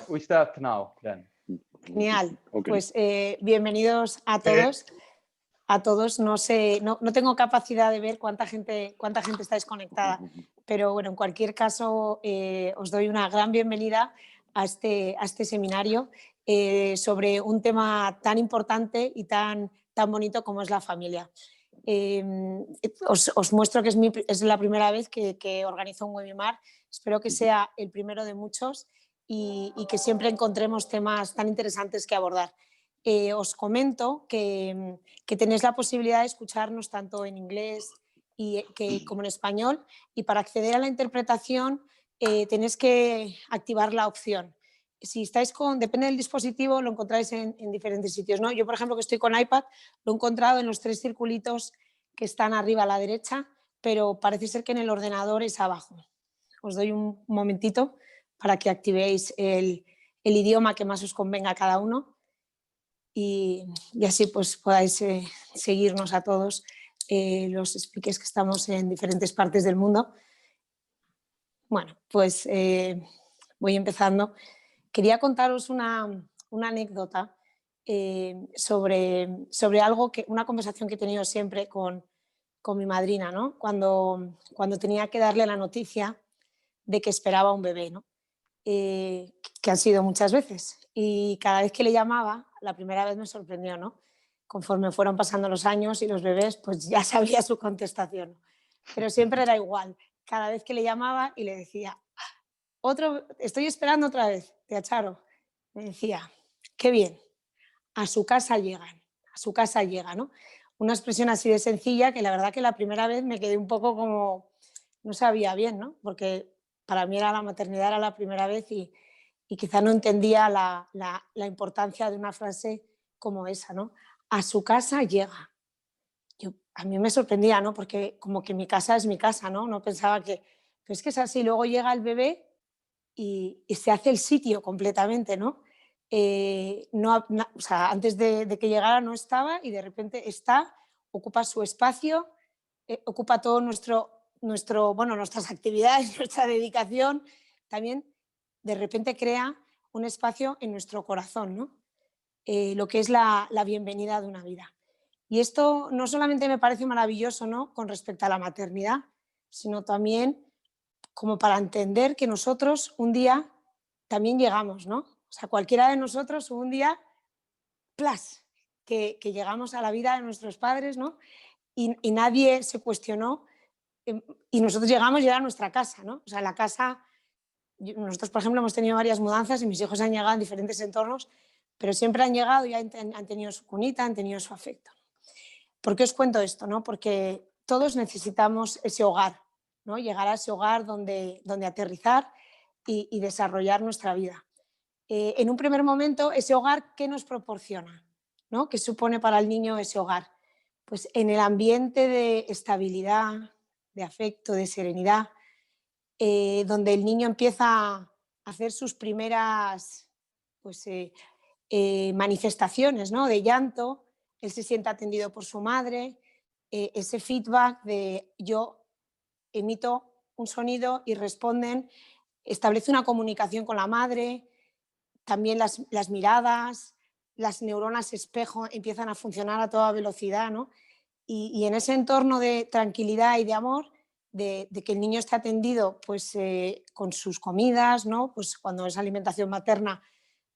We start now, then. Genial. Okay. Pues bienvenidos a todos. A todos. No tengo capacidad de ver cuánta gente estáis conectada, pero bueno, en cualquier caso os doy una gran bienvenida a este seminario sobre un tema tan importante y tan bonito como es la familia. Os muestro que es la primera vez que organizo un webinar. Espero que sea el primero de muchos y que siempre encontremos temas tan interesantes que abordar. Os comento que tenéis la posibilidad de escucharnos tanto en inglés como en español, y para acceder a la interpretación tenéis que activar la opción. Si estáis depende del dispositivo, lo encontráis en diferentes sitios, ¿no? Yo, por ejemplo, que estoy con iPad, lo he encontrado en los 3 circulitos que están arriba a la derecha, pero parece ser que en el ordenador es abajo. Os doy un momentito para que activéis el idioma que más os convenga a cada uno y así pues podáis seguirnos a todos los speakers que estamos en diferentes partes del mundo. Bueno, pues voy empezando. Quería contaros una anécdota sobre algo una conversación que he tenido siempre con mi madrina, ¿no? Cuando tenía que darle la noticia de que esperaba un bebé, ¿no? Que han sido muchas veces, y cada vez que le llamaba, la primera vez me sorprendió, ¿no? Conforme fueron pasando los años y los bebés, pues ya sabía su contestación, pero siempre era igual. Cada vez que le llamaba y le decía, estoy esperando otra vez, tía Charo, me decía, qué bien, a su casa llegan, ¿no? Una expresión así de sencilla que la verdad que la primera vez me quedé un poco como, no sabía bien, ¿no? Porque para mí la maternidad era la primera vez y quizá no entendía la importancia de una frase como esa, ¿no? A su casa llega. A mí me sorprendía, ¿no? Porque como que mi casa es mi casa, ¿no? No pensaba pero es que es así. Luego llega el bebé y se hace el sitio completamente, ¿no? O sea, antes de que llegara no estaba y de repente ocupa su espacio, ocupa todo nuestras actividades, nuestra dedicación, también de repente crea un espacio en nuestro corazón, ¿no? Lo que es la bienvenida de una vida. Y esto no solamente me parece maravilloso, ¿no? Con respecto a la maternidad, sino también como para entender que nosotros un día también llegamos, ¿no? O sea, cualquiera de nosotros un día, ¡plas!, que llegamos a la vida de nuestros padres, ¿no? Y nadie se cuestionó, y nosotros llegamos ya a nuestra casa, ¿no? O sea, la casa, nosotros, por ejemplo, hemos tenido varias mudanzas y mis hijos han llegado en diferentes entornos, pero siempre han llegado y han tenido su cunita, han tenido su afecto. ¿Por qué os cuento esto, no? Porque todos necesitamos ese hogar, ¿no? Llegar a ese hogar donde aterrizar y desarrollar nuestra vida. En un primer momento, ese hogar, ¿qué nos proporciona? ¿No? ¿Qué supone para el niño ese hogar? Pues en el ambiente de estabilidad, de afecto, de serenidad, donde el niño empieza a hacer sus primeras manifestaciones, ¿no? De llanto, él se siente atendido por su madre, ese feedback de yo emito un sonido y responden, establece una comunicación con la madre, también las miradas, las neuronas espejo empiezan a funcionar a toda velocidad, ¿no? Y en ese entorno de tranquilidad y de amor, de que el niño está atendido pues, con sus comidas, ¿no? Pues cuando es alimentación materna,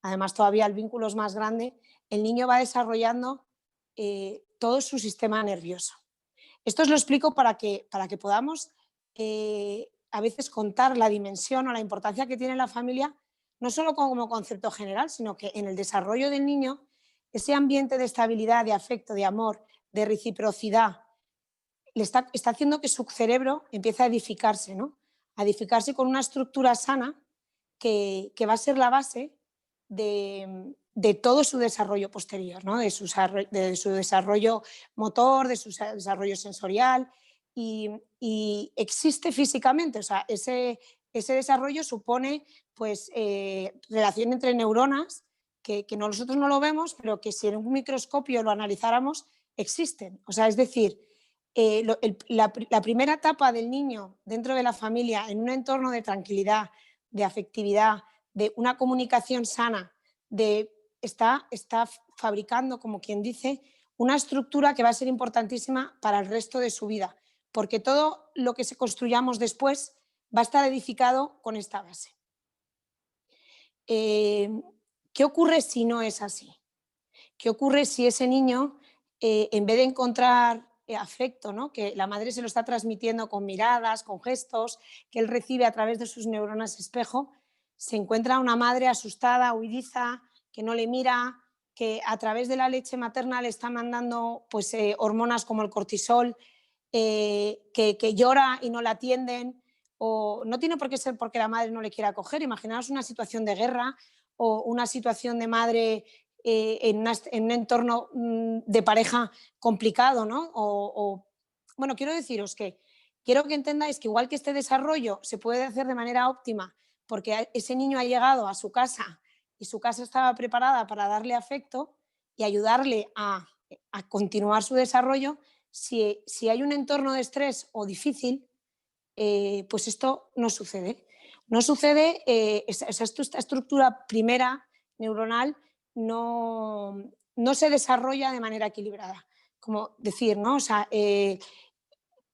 además todavía el vínculo es más grande, el niño va desarrollando todo su sistema nervioso. Esto os lo explico para que podamos a veces contar la dimensión o la importancia que tiene la familia, no solo como concepto general, sino que en el desarrollo del niño, ese ambiente de estabilidad, de afecto, de amor, de reciprocidad, está haciendo que su cerebro empiece a edificarse, ¿no? A edificarse con una estructura sana que va a ser la base de todo su desarrollo posterior, ¿no? de su desarrollo motor, de su desarrollo sensorial, y existe físicamente. O sea, ese desarrollo supone pues, relación entre neuronas que nosotros no lo vemos, pero que si en un microscopio lo analizáramos, existen. O sea, es decir, la primera etapa del niño dentro de la familia, en un entorno de tranquilidad, de afectividad, de una comunicación sana, está fabricando, como quien dice, una estructura que va a ser importantísima para el resto de su vida, porque todo lo que se construyamos después va a estar edificado con esta base. ¿Qué ocurre si no es así? ¿Qué ocurre si ese niño, en vez de encontrar afecto, ¿no?, que la madre se lo está transmitiendo con miradas, con gestos, que él recibe a través de sus neuronas espejo, se encuentra una madre asustada, huidiza, que no le mira, que a través de la leche materna le está mandando pues, hormonas como el cortisol, que llora y no la atienden, o no tiene por qué ser porque la madre no le quiera acoger. Imaginaos una situación de guerra o una situación de madre en un entorno de pareja complicado, ¿no? Bueno, quiero deciros que quiero que entendáis que igual que este desarrollo se puede hacer de manera óptima porque ese niño ha llegado a su casa y su casa estaba preparada para darle afecto y ayudarle a continuar su desarrollo, si hay un entorno de estrés o difícil, pues esto no sucede. No sucede, esa estructura primera neuronal no se desarrolla de manera equilibrada. Como decir, ¿no? O sea,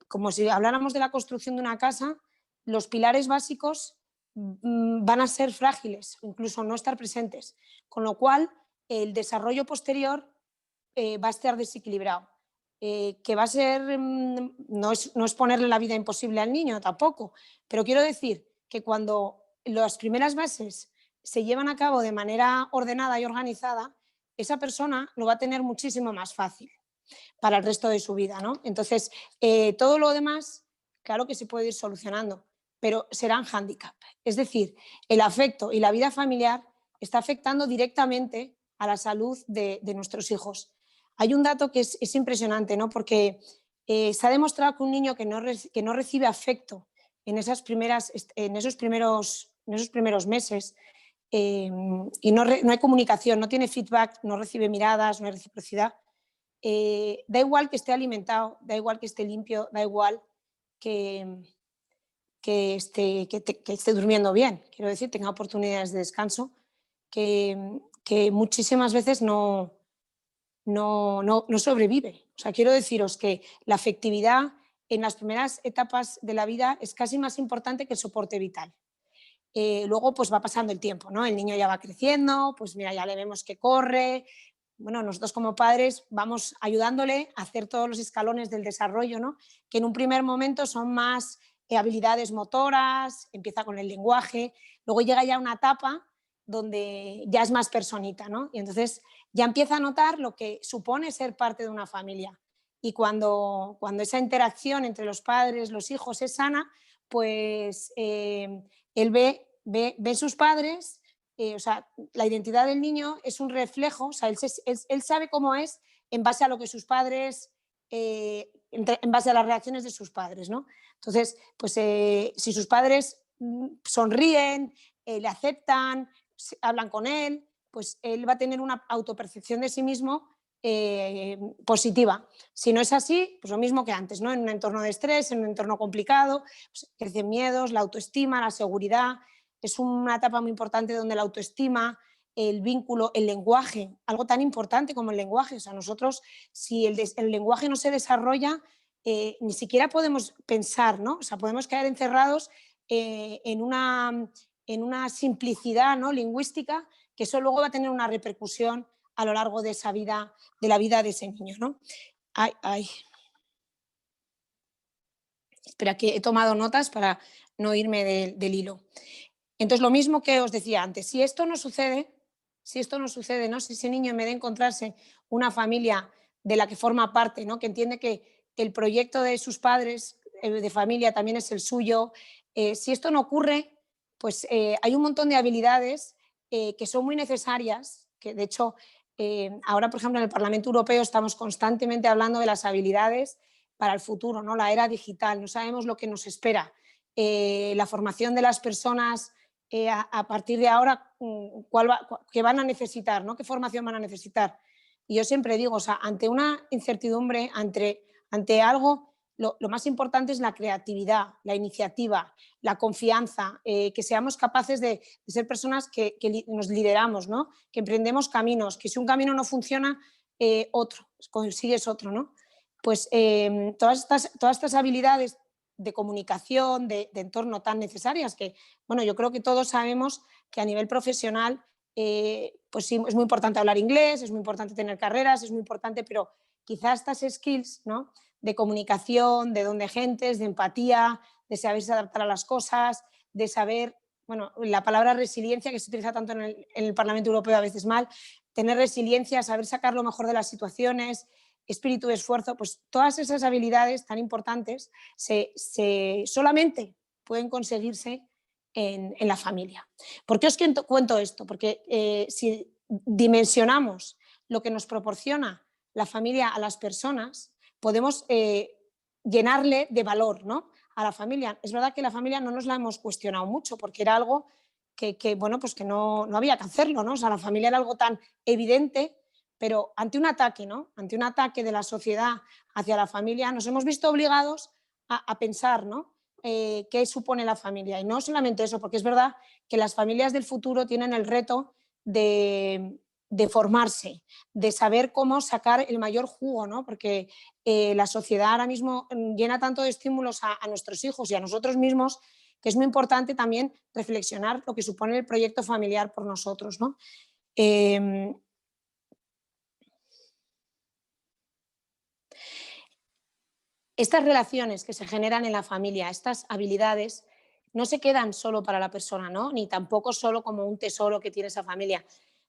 como si habláramos de la construcción de una casa, los pilares básicos van a ser frágiles, incluso no estar presentes, con lo cual el desarrollo posterior va a estar desequilibrado. Que va a ser, no es ponerle la vida imposible al niño tampoco, pero quiero decir que cuando las primeras bases se llevan a cabo de manera ordenada y organizada, esa persona lo va a tener muchísimo más fácil para el resto de su vida, ¿no? Entonces, todo lo demás, claro que se puede ir solucionando, pero serán hándicap. Es decir, el afecto y la vida familiar está afectando directamente a la salud de nuestros hijos. Hay un dato que es impresionante, ¿no? Porque se ha demostrado que un niño que no recibe afecto en esos primeros meses y no hay comunicación, no tiene feedback, no recibe miradas, no hay reciprocidad, da igual que esté alimentado, da igual que esté limpio, da igual que esté durmiendo bien, quiero decir, tenga oportunidades de descanso, que muchísimas veces no sobrevive. O sea, quiero deciros que la afectividad en las primeras etapas de la vida es casi más importante que el soporte vital. Luego pues va pasando el tiempo, ¿no? El niño ya va creciendo, pues mira, ya le vemos que corre. Bueno, nosotros como padres vamos ayudándole a hacer todos los escalones del desarrollo, ¿no? Que en un primer momento son más habilidades motoras, empieza con el lenguaje, luego llega ya una etapa donde ya es más personita, ¿no? Y entonces ya empieza a notar lo que supone ser parte de una familia. Y cuando esa interacción entre los padres, los hijos es sana, pues él ve sus padres, o sea, la identidad del niño es un reflejo, o sea, él sabe cómo es en base a lo que sus padres, en base a las reacciones de sus padres, ¿no? Entonces, pues si sus padres sonríen, le aceptan, hablan con él, pues él va a tener una autopercepción de sí mismo positiva. Si no es así, pues lo mismo que antes, ¿no? En un entorno de estrés, en un entorno complicado, pues crecen miedos, la autoestima, la seguridad. Es una etapa muy importante donde la autoestima, el vínculo, el lenguaje, algo tan importante como el lenguaje. O sea, nosotros, si el lenguaje no se desarrolla, ni siquiera podemos pensar, ¿no? O sea, podemos quedar encerrados en una simplicidad, ¿no?, lingüística, que eso luego va a tener una repercusión a lo largo de esa vida, de la vida de ese niño, ¿no? Espera, que he tomado notas para no irme del hilo. Entonces, lo mismo que os decía antes, si esto no sucede, ¿no? Si ese niño, en vez de encontrarse una familia de la que forma parte, ¿no?, que entiende que el proyecto de sus padres de familia también es el suyo, si esto no ocurre, pues hay un montón de habilidades que son muy necesarias, que de hecho ahora, por ejemplo, en el Parlamento Europeo estamos constantemente hablando de las habilidades para el futuro, ¿no? La era digital, no sabemos lo que nos espera. La formación de las personas a partir de ahora, qué van a necesitar, ¿no? ¿Qué formación van a necesitar? Y yo siempre digo, o sea, ante una incertidumbre, ante algo, lo más importante es la creatividad, la iniciativa, la confianza, que seamos capaces de ser personas que nos lideramos, ¿no? Que emprendemos caminos, que si un camino no funciona, otro, consigues otro, ¿no? Pues todas estas habilidades de comunicación, de entorno tan necesarias que, bueno, yo creo que todos sabemos que a nivel profesional, pues sí, es muy importante hablar inglés, es muy importante tener carreras, es muy importante, pero quizás estas skills, ¿no? De comunicación, de don de gentes, de empatía, de saberse adaptar a las cosas, de saber, bueno, la palabra resiliencia que se utiliza tanto en el Parlamento Europeo a veces mal, tener resiliencia, saber sacar lo mejor de las situaciones, espíritu de esfuerzo, pues todas esas habilidades tan importantes solamente pueden conseguirse en la familia. ¿Por qué os cuento esto? Porque si dimensionamos lo que nos proporciona la familia a las personas, podemos llenarle de valor, ¿no? A la familia. Es verdad que la familia no nos la hemos cuestionado mucho porque era algo bueno, pues que no había que hacerlo, ¿no? O sea, la familia era algo tan evidente, pero ante un ataque, ¿no? Ante un ataque de la sociedad hacia la familia, nos hemos visto obligados a pensar, ¿no? ¿Qué supone la familia? Y no solamente eso, porque es verdad que las familias del futuro tienen el reto de formarse, de saber cómo sacar el mayor jugo, ¿no? Porque la sociedad ahora mismo llena tanto de estímulos a nuestros hijos y a nosotros mismos que es muy importante también reflexionar lo que supone el proyecto familiar por nosotros, ¿no? Estas relaciones que se generan en la familia, estas habilidades, no se quedan solo para la persona, ¿no? Ni tampoco solo como un tesoro que tiene esa familia.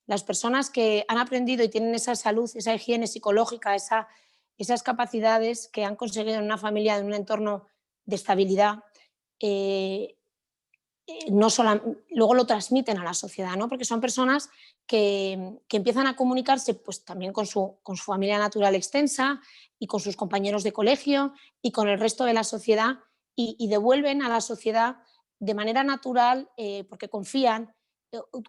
Las personas que han aprendido y tienen esa salud, esa higiene psicológica, esas capacidades que han conseguido en una familia, en un entorno de estabilidad, luego lo transmiten a la sociedad, ¿no? Porque son personas que empiezan a comunicarse pues, también con su familia natural extensa y con sus compañeros de colegio y con el resto de la sociedad y devuelven a la sociedad de manera natural, porque confían,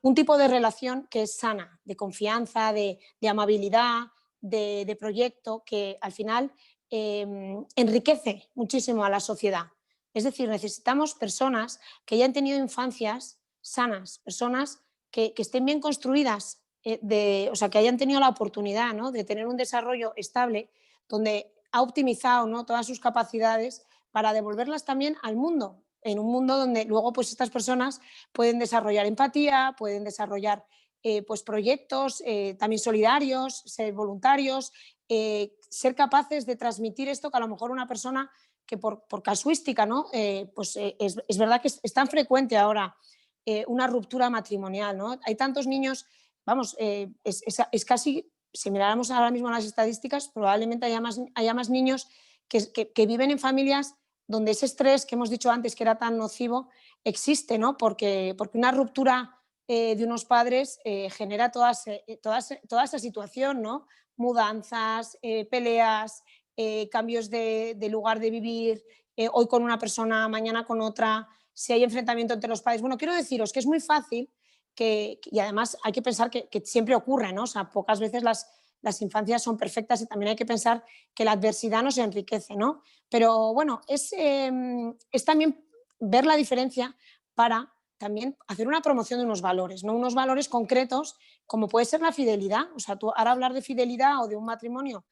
un tipo de relación que es sana, de confianza, de amabilidad, de proyecto, que al final enriquece muchísimo a la sociedad. Es decir, necesitamos personas que hayan tenido infancias sanas, personas que estén bien construidas, o sea, que hayan tenido la oportunidad, ¿no? De tener un desarrollo estable donde ha optimizado, ¿no? Todas sus capacidades para devolverlas también al mundo, en un mundo donde luego pues, estas personas pueden desarrollar empatía, pueden desarrollar pues, proyectos también solidarios, ser voluntarios, ser capaces de transmitir esto que a lo mejor una persona que por casuística, ¿no? Es verdad que es tan frecuente ahora una ruptura matrimonial, ¿no? Hay tantos niños, vamos, es casi, si miráramos ahora mismo las estadísticas, probablemente haya más niños que viven en familias donde ese estrés que hemos dicho antes que era tan nocivo existe, ¿no? Porque una ruptura de unos padres genera toda esa situación, ¿no? Mudanzas, peleas, cambios de lugar de vivir, hoy con una persona, mañana con otra, si hay enfrentamiento entre los padres. Bueno, quiero deciros que es muy fácil y además hay que pensar que siempre ocurre, ¿no? O sea, pocas veces las infancias son perfectas y también hay que pensar que la adversidad nos enriquece, ¿no? Pero bueno, es también ver la diferencia para también hacer una promoción de unos valores, ¿no? Unos valores concretos como puede ser la fidelidad. O sea, tú ahora hablar de fidelidad o de un matrimonio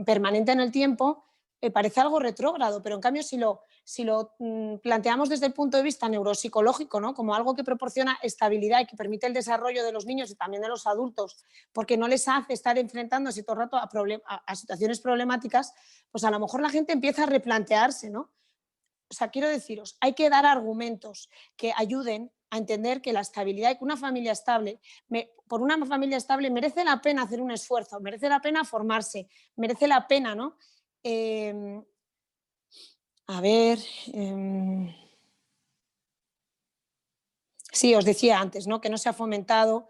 permanente en el tiempo parece algo retrógrado, pero en cambio si lo planteamos desde el punto de vista neuropsicológico, ¿no? Como algo que proporciona estabilidad y que permite el desarrollo de los niños y también de los adultos, porque no les hace estar enfrentándose todo el rato a situaciones problemáticas, pues a lo mejor la gente empieza a replantearse, ¿no? O sea, quiero deciros, hay que dar argumentos que ayuden a entender que la estabilidad y que una familia estable, por una familia estable merece la pena hacer un esfuerzo, merece la pena formarse, merece la pena, ¿no? A ver... Sí, os decía antes, ¿no? Que no se ha fomentado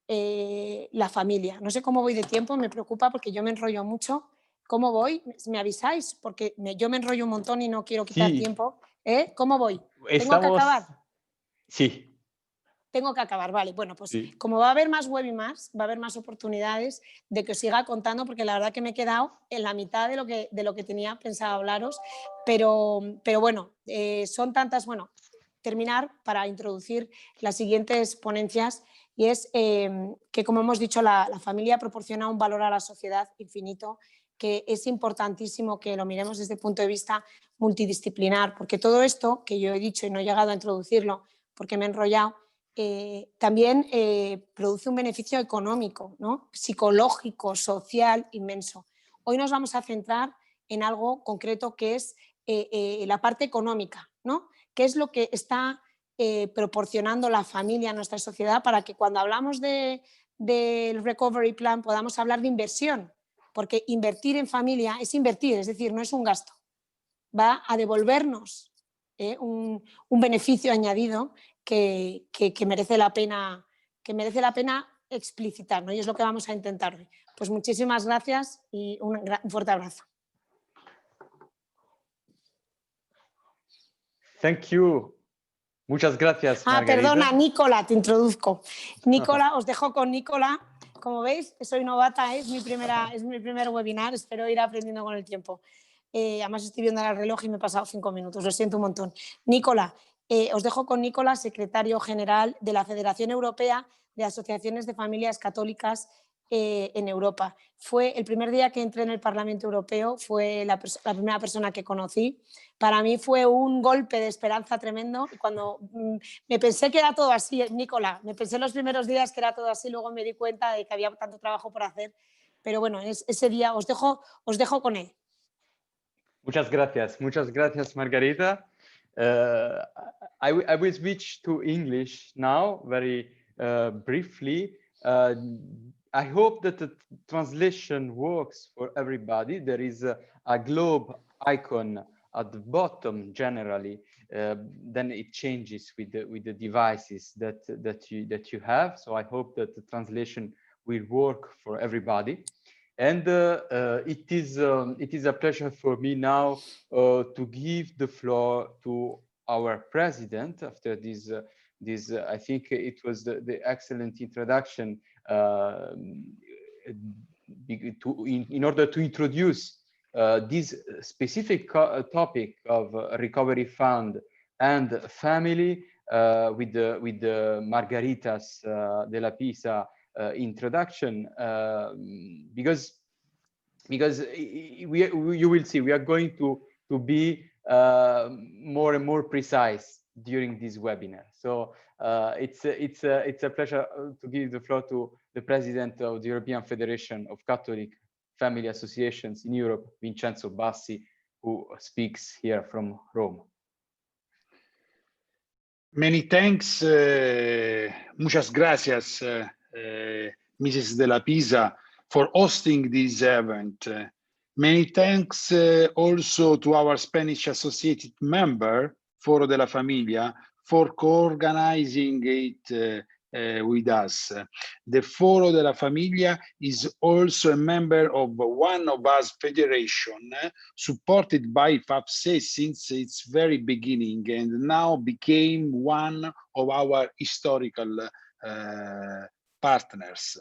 la familia. No sé cómo voy de tiempo, me preocupa porque yo me enrollo mucho. ¿Cómo voy? ¿Me avisáis? Porque yo me enrollo un montón y no quiero quitar Sí, tiempo. ¿Cómo voy? ¿Tengo que estamos... acabar? Sí, tengo que acabar, vale. Bueno, pues Sí. como va a haber más webinars, va a haber más oportunidades de que os siga contando, porque la verdad que me he quedado en la mitad de lo que tenía pensado hablaros, pero bueno, son tantas, bueno, terminar para introducir las siguientes ponencias, y es que, como hemos dicho, la familia proporciona un valor a la sociedad infinito, que es importantísimo que lo miremos desde el punto de vista multidisciplinar, porque todo esto que yo he dicho y no he llegado a introducirlo porque me he enrollado, también produce un beneficio económico, ¿no? Psicológico, social, inmenso. Hoy nos vamos a centrar en algo concreto, que es la parte económica, ¿no? ¿Qué es lo que está proporcionando la familia a nuestra sociedad para que cuando hablamos del Recovery Plan podamos hablar de inversión? Porque invertir en familia es invertir, es decir, no es un gasto. Va a devolvernos un beneficio añadido que merece la pena explicitar, ¿no? Y es lo que vamos a intentar hoy. Pues muchísimas gracias y un fuerte abrazo. Thank you. Muchas gracias, Margarita. Perdona, Nicola, te introduzco. Nicola, os dejo con Nicola. Como veis, soy novata, es mi primer webinar, espero ir aprendiendo con el tiempo. Además estoy viendo el reloj y me he pasado 5 minutos, lo siento un montón. Nicola, os dejo con Nicola, secretario general de la Federación Europea de Asociaciones de Familias Católicas en Europa. Fue el primer día que entré en el Parlamento Europeo, fue la primera persona que conocí. Para mí fue un golpe de esperanza tremendo, y cuando me pensé que era todo así, Nicola, me pensé los primeros días que era todo así, luego me di cuenta de que había tanto trabajo por hacer, pero bueno, ese día os dejo con él. Muchas gracias, Margarita. I will switch to English now, very briefly. I hope that the translation works for everybody. There is a globe icon at the bottom generally. Then it changes with the devices that you have. So I hope that the translation will work for everybody. And it is a pleasure for me now to give the floor to our president after this. I think it was the excellent introduction in order to introduce this specific topic of recovery fund and family with the Margaritas de la Pisa introduction, because you will see we are going to be more and more precise during this webinar. So it's a pleasure to give the floor to the president of the European Federation of Catholic Family Associations in Europe, Vincenzo Bassi, who speaks here from Rome. Many thanks, muchas gracias, Mrs. de la Pisa, for hosting this event. Many thanks also to our Spanish associated member, Foro de la Familia, for co-organizing it with us. The Foro de la Familia is also a member of one of us federation, supported by FAFCE since its very beginning, and now became one of our historical partners.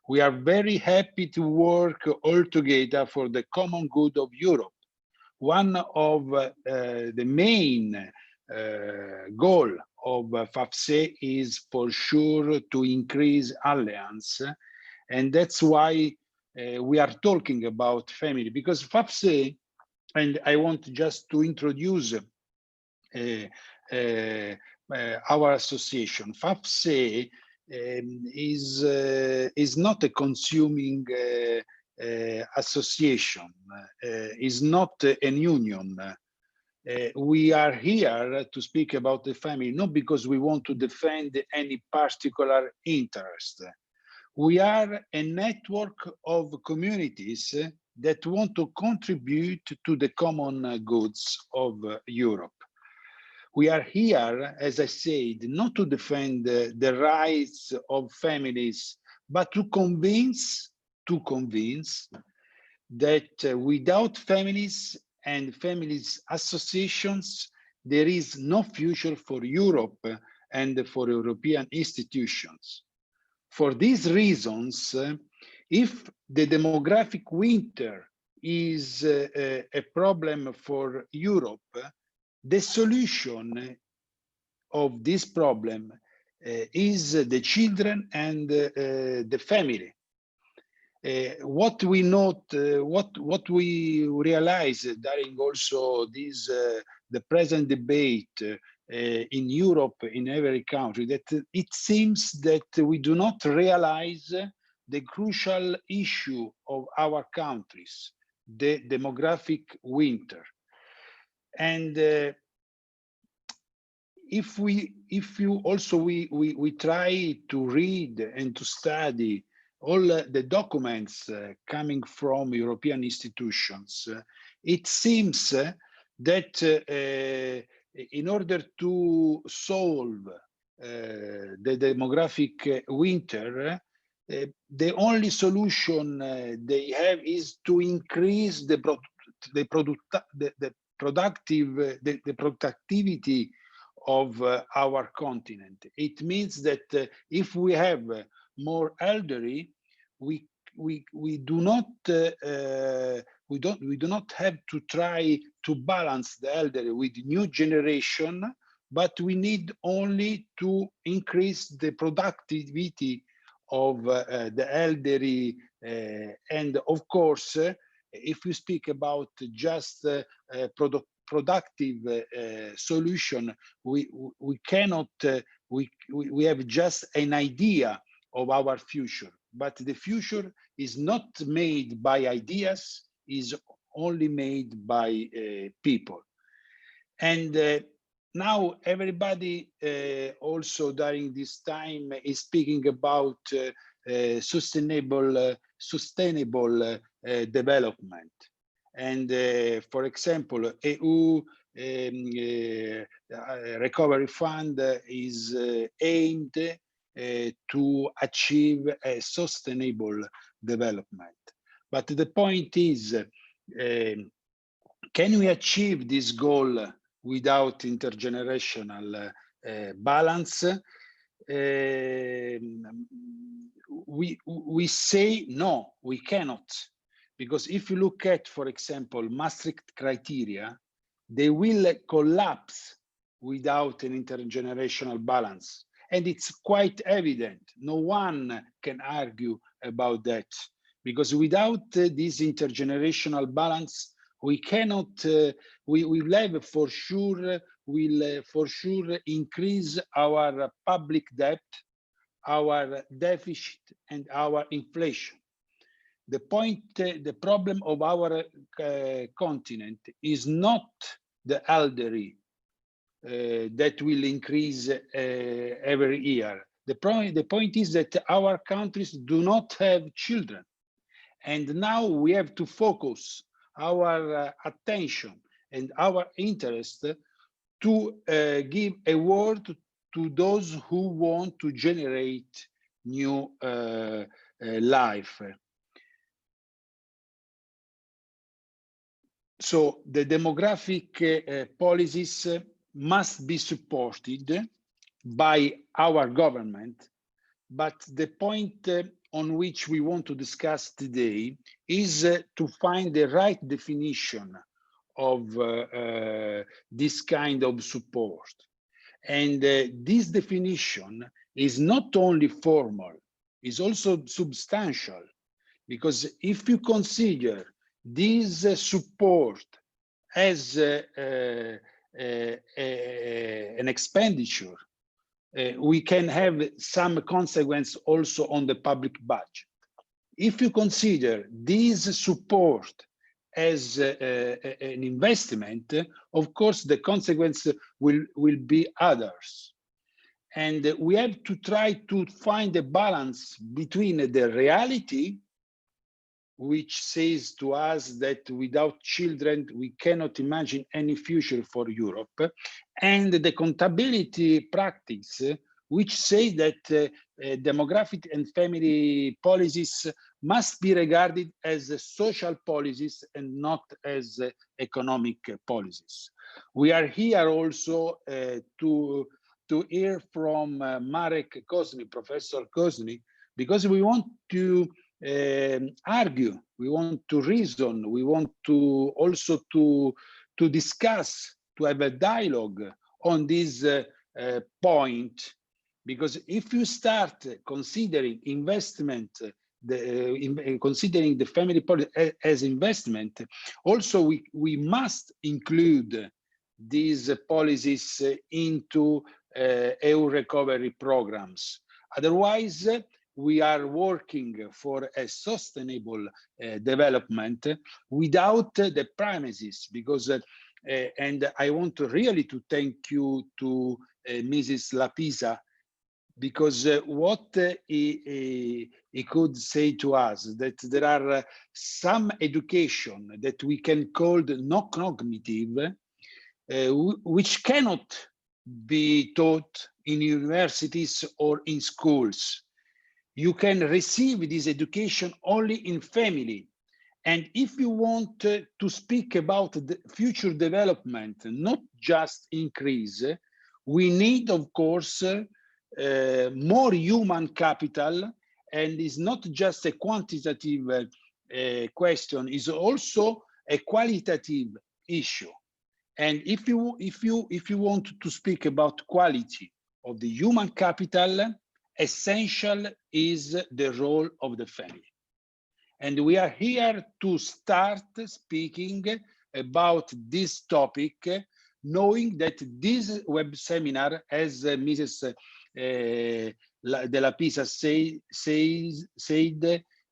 We are very happy to work all together for the common good of Europe. One of the main goal of FAFCE is for sure to increase alliance, and that's why we are talking about family, because FAFCE, and I want just to introduce our association. FAFCE is not a consuming association, is not an union. We are here to speak about the family, not because we want to defend any particular interest. We are a network of communities that want to contribute to the common goods of Europe. We are here, as I said, not to defend the rights of families, but to convince that without families and families associations, there is no future for Europe and for European institutions. For these reasons, if the demographic winter is a problem for Europe, the solution of this problem is the children and the family. What we note, what we realize during also this the present debate in Europe, in every country, that it seems that we do not realize the crucial issue of our countries, the demographic winter. And if we try to read and to study all the documents coming from European institutions, it seems that in order to solve the demographic winter, the only solution they have is to increase the productivity of our continent. It means that if we have more elderly, we do not have to try to balance the elderly with new generation, but we need only to increase the productivity of the elderly. And of course, if we speak about just productive solution, we cannot, we have just an idea of our future, but the future is not made by ideas, is only made by people. And now everybody also during this time is speaking about sustainable development. And for example, EU Recovery Fund is aimed to achieve a sustainable development. But the point is, can we achieve this goal without intergenerational balance? We say no, we cannot. Because if you look at, for example, Maastricht criteria, they will collapse without an intergenerational balance. And it's quite evident. No one can argue about that. Because without this intergenerational balance, we cannot, we will have for sure increase our public debt, our deficit, and our inflation. The problem of our continent is not the elderly that will increase every year. The point is that our countries do not have children. And now we have to focus our attention and our interest to give a word to those who want to generate new life. So the demographic policies must be supported by our government, but the point on which we want to discuss today is to find the right definition of this kind of support. And this definition is not only formal, it's also substantial, because if you consider this support as an expenditure, we can have some consequence also on the public budget. If you consider this support as an investment, of course, the consequence will be others. And we have to try to find a balance between the reality, which says to us that without children, we cannot imagine any future for Europe, and the accountability practice, which says that demographic and family policies must be regarded as social policies and not as economic policies. We are here also to to hear from Marek Kozny, Professor Kozny, because we want to argue, we want to reason, we want to also to discuss, to have a dialogue on this point. Because if you start considering investment, considering the family policy as investment, also we must include these policies into EU recovery programs. Otherwise, we are working for a sustainable development without the premises, because and I want to really to thank you to Mrs. Lapisa, because what he could say to us, that there are some education that we can call not cognitive, which cannot be taught in universities or in schools. You can receive this education only in family. And if you want to speak about the future development, not just increase, we need, of course, more human capital, and it's not just a quantitative question, it's also a qualitative issue. And if you want to speak about quality of the human capital, essential is the role of the family. And we are here to start speaking about this topic, knowing that this web seminar, as Mrs. De La Pisa said,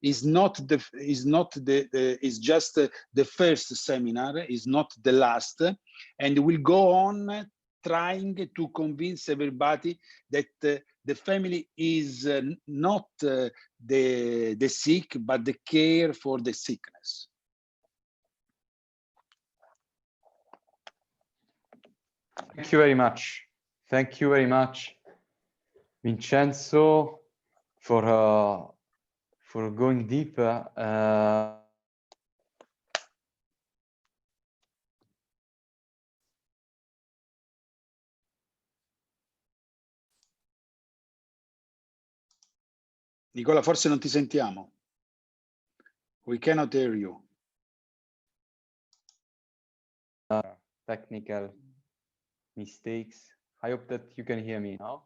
is just the first seminar, is not the last, and will go on trying to convince everybody that the family is not the sick, but the care for the sickness. Thank you very much. Thank you very much, Vincenzo, for going deeper. Nicola, forse non ti sentiamo. We cannot hear you. Technical mistakes. I hope that you can hear me now.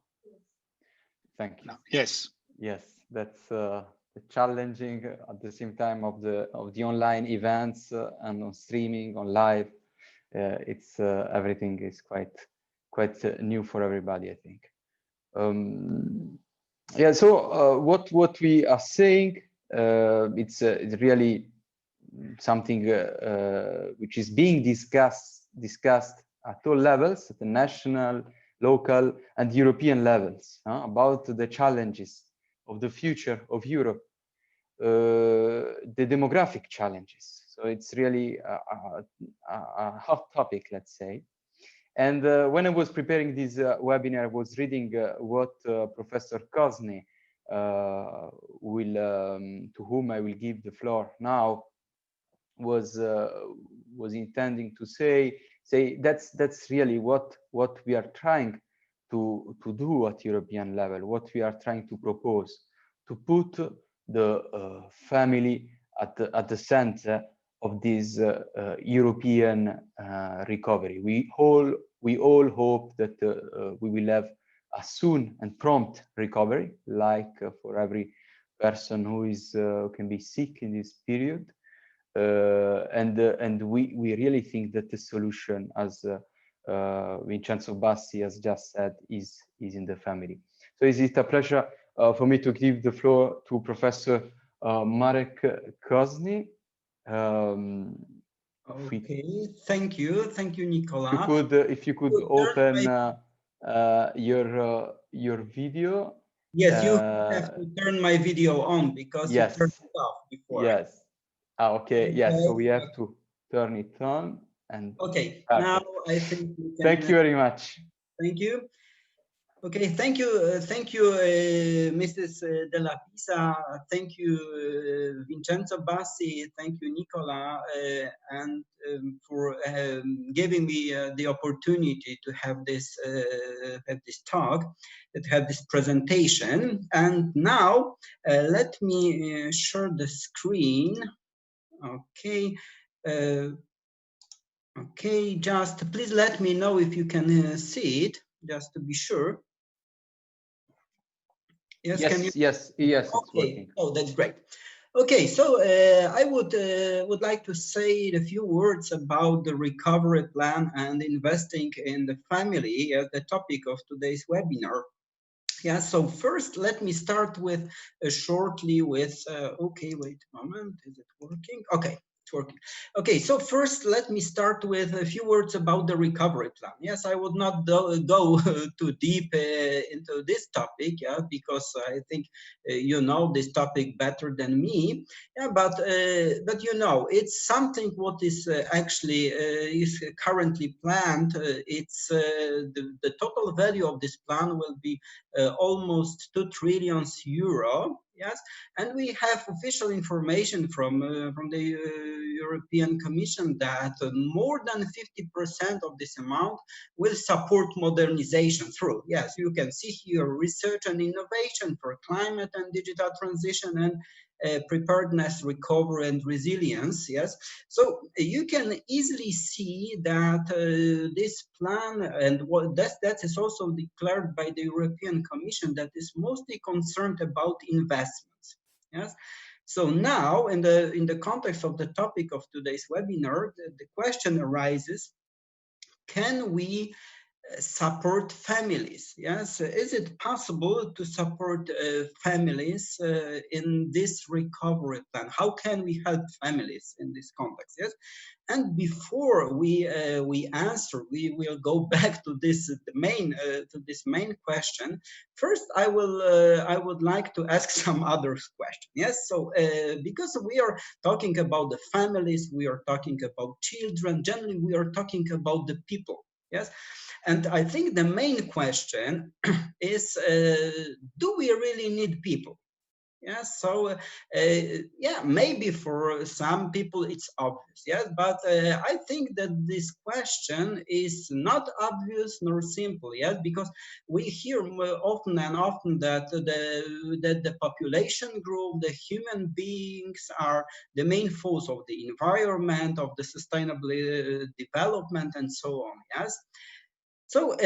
Thank you. No. Yes. Yes, that's the challenging at the same time of the online events and on streaming, on live. It's everything is quite new for everybody, I think. Yeah. So what we are saying, it's really something which is being discussed at all levels, at the national, local, and European levels, about the challenges of the future of Europe, the demographic challenges. So it's really a hot topic, let's say. And when I was preparing this webinar, I was reading what Professor Kozny to whom I will give the floor now, was intending to say that's really what we are trying to do at European level, what we are trying to propose, to put the family at the center of this European recovery. We all hope that we will have a soon and prompt recovery, like for every person who can be sick in this period. And we really think that the solution, as Vincenzo Bassi has just said, is in the family. So is it a pleasure for me to give the floor to Professor Marek Kozny. Okay, thank you, Nicola. If you could open your video. Yes, you have to turn my video on because yes. you turned it off before. Yes. Okay. Yes. So we have to turn it on and. Okay. Perfect. Now I think we can. Thank you very much. Thank you. Okay, thank you, Mrs. De La Pisa. Thank you, Vincenzo Bassi. Thank you, Nicola, and for giving me the opportunity to have this talk, to have this presentation. And now, let me share the screen. Okay. Okay, just please let me know if you can see it, just to be sure. Yes, yes, it's okay. working. Oh, that's great. Okay, so I would like to say a few words about the recovery plan and investing in the family as the topic of today's webinar. Yeah, so first let me start with shortly with, okay, wait a moment, is it working? Okay. It's working. Okay, so first let me start with a few words about the recovery plan. Yes, I would not go too deep into this topic, yeah, because I think you know this topic better than me. Yeah, but you know, it's something what is actually is currently planned. It's the total value of this plan will be almost 2 trillion euro. Yes, and we have official information from the European Commission that more than 50% of this amount will support modernization through, yes, you can see here, research and innovation for climate and digital transition and preparedness, recovery and resilience. Yes, so you can easily see that this plan, and what that is also declared by the European Commission, that is mostly concerned about investments. Yes, so now in the context of the topic of today's webinar, the question arises: can we support families? Yes, is it possible to support families in this recovery plan? How can we help families in this context? Yes, and before we answer, we will go back to this main question. First, I would like to ask some other question. Yes, so because we are talking about the families, we are talking about children. Generally, we are talking about the people. Yes. And I think the main question is, do we really need people? Yeah, so yeah, maybe for some people it's obvious, yes, but I think that this question is not obvious nor simple, yes, because we hear often and often that the population group, the human beings are the main force of the environment, of the sustainable development, and so on, yes. So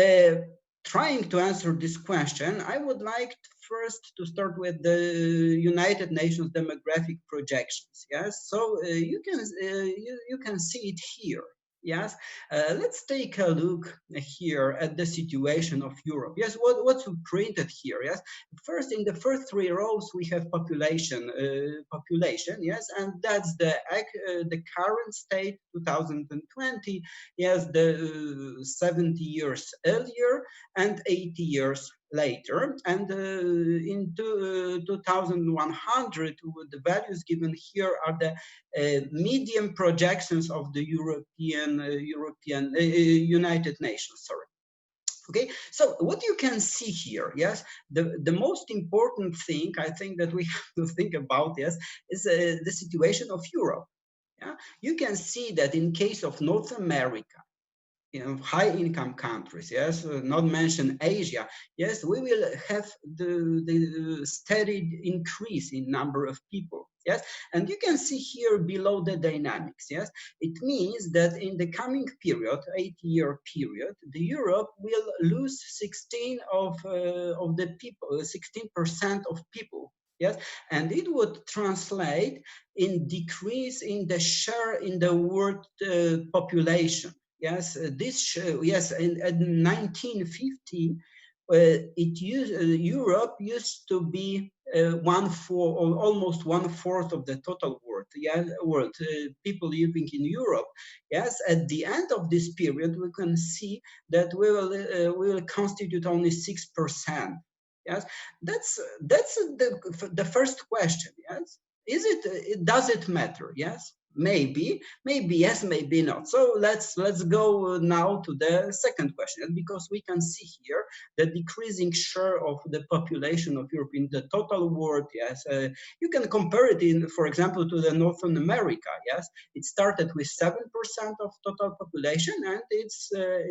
trying to answer this question, I would like first to start with the United Nations demographic projections. Yes, so you can see it here. Yes, let's take a look here at the situation of Europe. Yes, what's printed here? Yes, first in the first 3 rows we have population. Yes, and that's the current state 2020. Yes, the 70 years earlier and 80 years later, and in 2100, the values given here are the medium projections of the United Nations. Sorry. Okay, so what you can see here, yes, the most important thing I think that we have to think about, yes, is the situation of Europe. Yeah, you can see that in case of North America, high-income countries, yes, not mention Asia, yes, we will have the steady increase in number of people, yes, and you can see here below the dynamics, yes, it means that in the coming period, 8-year period, the Europe will lose 16% of the people, 16% of people. Yes, and it would translate in decrease in the share in the world population. Yes, yes, in 1950, Europe used to be almost 1/4 of the total world. Yeah, people living in Europe. Yes, at the end of this period, we can see that we will constitute only 6%. Yes, that's the first question. Yes, does it matter? Yes. maybe yes, maybe not. So let's go now to the second question, because we can see here the decreasing share of the population of Europe in the total world. Yes, you can compare it for example, to the Northern America. Yes, it started with 7% of total population, and it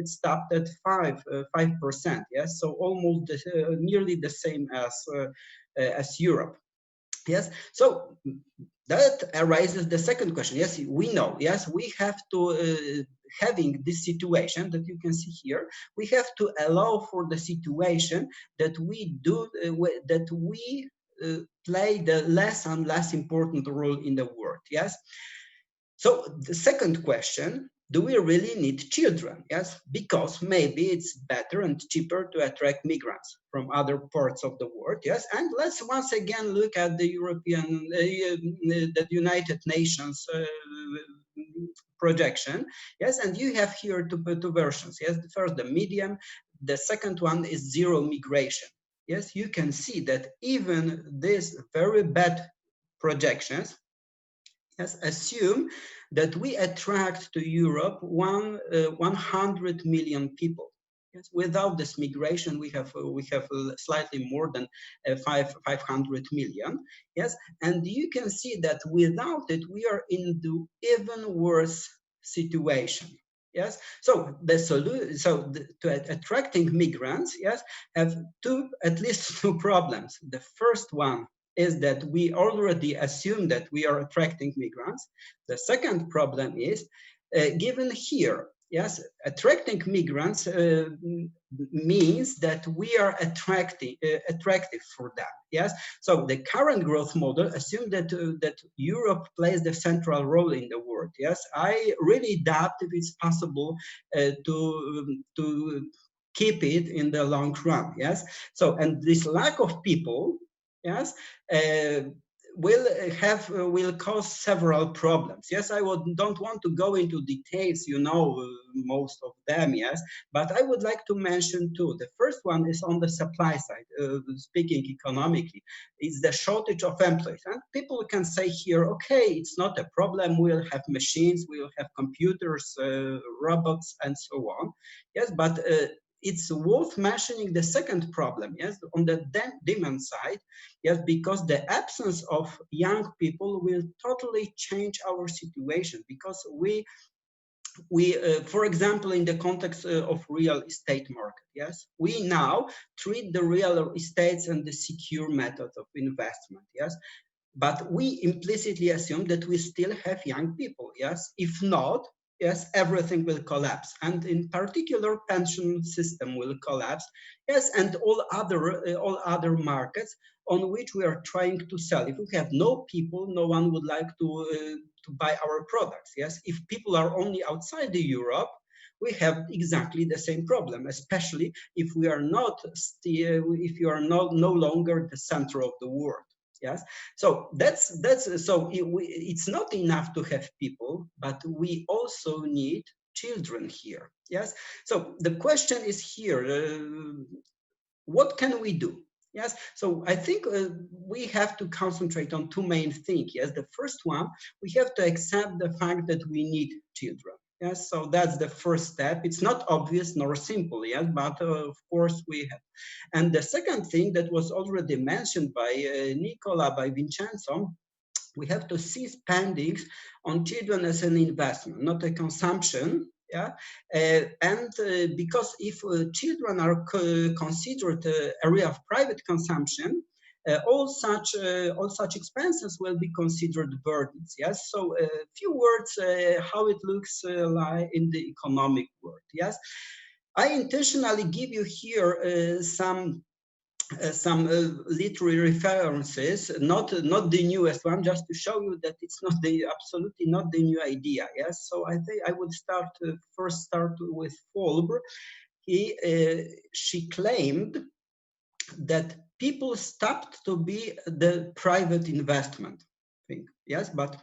stopped at 5%. Yes, so almost nearly the same as Europe. Yes, so that arises the second question. Yes, we know. Yes, we have to, having this situation that you can see here, we have to allow for the situation that we play the less and less important role in the world. Yes. So the second question, do we really need children? Yes, because maybe it's better and cheaper to attract migrants from other parts of the world. Yes, and let's once again look at the the United Nations projection. Yes, and you have here two versions. Yes, the first, the medium. The second one is zero migration. Yes, you can see that even these very bad projections, yes, assume that we attract to Europe 100 million people. Yes, without this migration, we have slightly more than 500 million. Yes, and you can see that without it, we are in the even worse situation. Yes, so the solution, to attracting migrants, yes, have at least two problems. The first one is that we already assume that we are attracting migrants. The second problem is, given here, yes, attracting migrants means that we are attractive for them. Yes, so the current growth model assumes that Europe plays the central role in the world. Yes, I really doubt if it's possible to keep it in the long run. Yes, so, and this lack of people, yes, will cause several problems. Yes, I don't want to go into details, you know, most of them. Yes, but I would like to mention two. The first one is on the supply side, speaking economically, is the shortage of employees. And people can say here, okay, it's not a problem. We'll have machines, we'll have computers, robots, and so on. Yes, but it's worth mentioning the second problem, yes, on the demand side, yes, because the absence of young people will totally change our situation, because we for example, in the context of real estate market, yes, we now treat the real estates and the secure method of investment, yes, but we implicitly assume that we still have young people, yes, if not, yes, everything will collapse, and in particular, pension system will collapse, yes, and all other markets on which we are trying to sell. If we have no people, no one would like to buy our products. Yes, if people are only outside the Europe, we have exactly the same problem, especially if we are not if you are no longer the center of the world. Yes, so it's not enough to have people, but we also need children here. Yes, so the question is here, what can we do? Yes, so I think we have to concentrate on two main things. Yes, the first one, we have to accept the fact that we need children. Yes, so that's the first step. It's not obvious nor simple, yes, but of course we have. And the second thing that was already mentioned by Nicola, by Vincenzo, we have to see spendings on children as an investment, not a consumption. Yeah, because if children are considered an area of private consumption, all such expenses will be considered burdens. Yes, so a few words how it looks like in the economic world. Yes, I intentionally give you here some literary references, not the newest one, just to show you that it's not absolutely not the new idea. Yes, so I think I would first start with Folber. She claimed that people stopped to be the private investment thing. Yes, but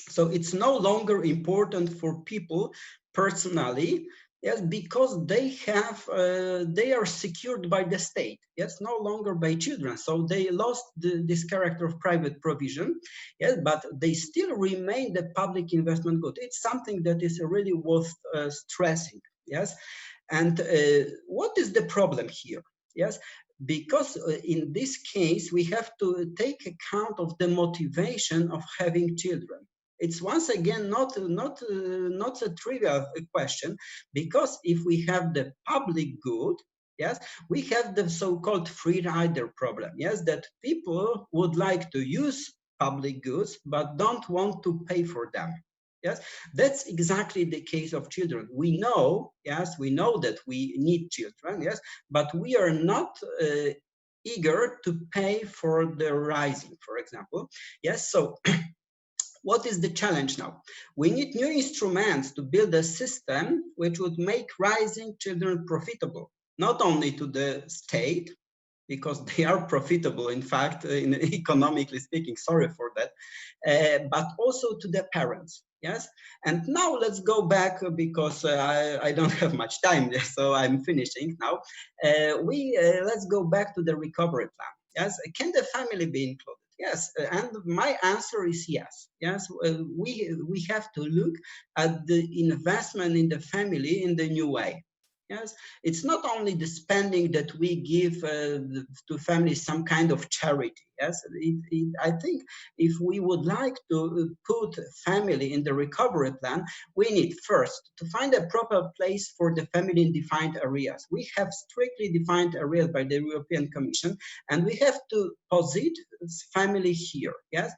so it's no longer important for people personally Yes, because they are secured by the state, yes, no longer by children. So they lost this character of private provision, yes, but they still remain the public investment good. It's something that is really worth stressing, yes. And what is the problem here? Yes, because in this case, we have to take account of the motivation of having children. It's once again not a trivial question, because if we have the public good, yes, we have the so-called free rider problem, yes, that people would like to use public goods but don't want to pay for them. Yes, that's exactly the case of children. We know, yes, we know that we need children, yes, but we are not eager to pay for the rising, for example. Yes, so what is the challenge now? We need new instruments to build a system which would make rising children profitable, not only to the state, because they are profitable, in fact, economically speaking, sorry for that, but also to the parents, yes? And now let's go back, because I don't have much time, so I'm finishing now. Let's go back to the recovery plan, yes? Can the family be included? Yes, and my answer is yes. Yes, we have to look at the investment in the family in the new way. Yes, it's not only the spending that we give to families, some kind of charity. Yes, I think if we would like to put family in the recovery plan, we need first to find a proper place for the family in defined areas. We have strictly defined areas by the European Commission, and we have to posit family here. Yes.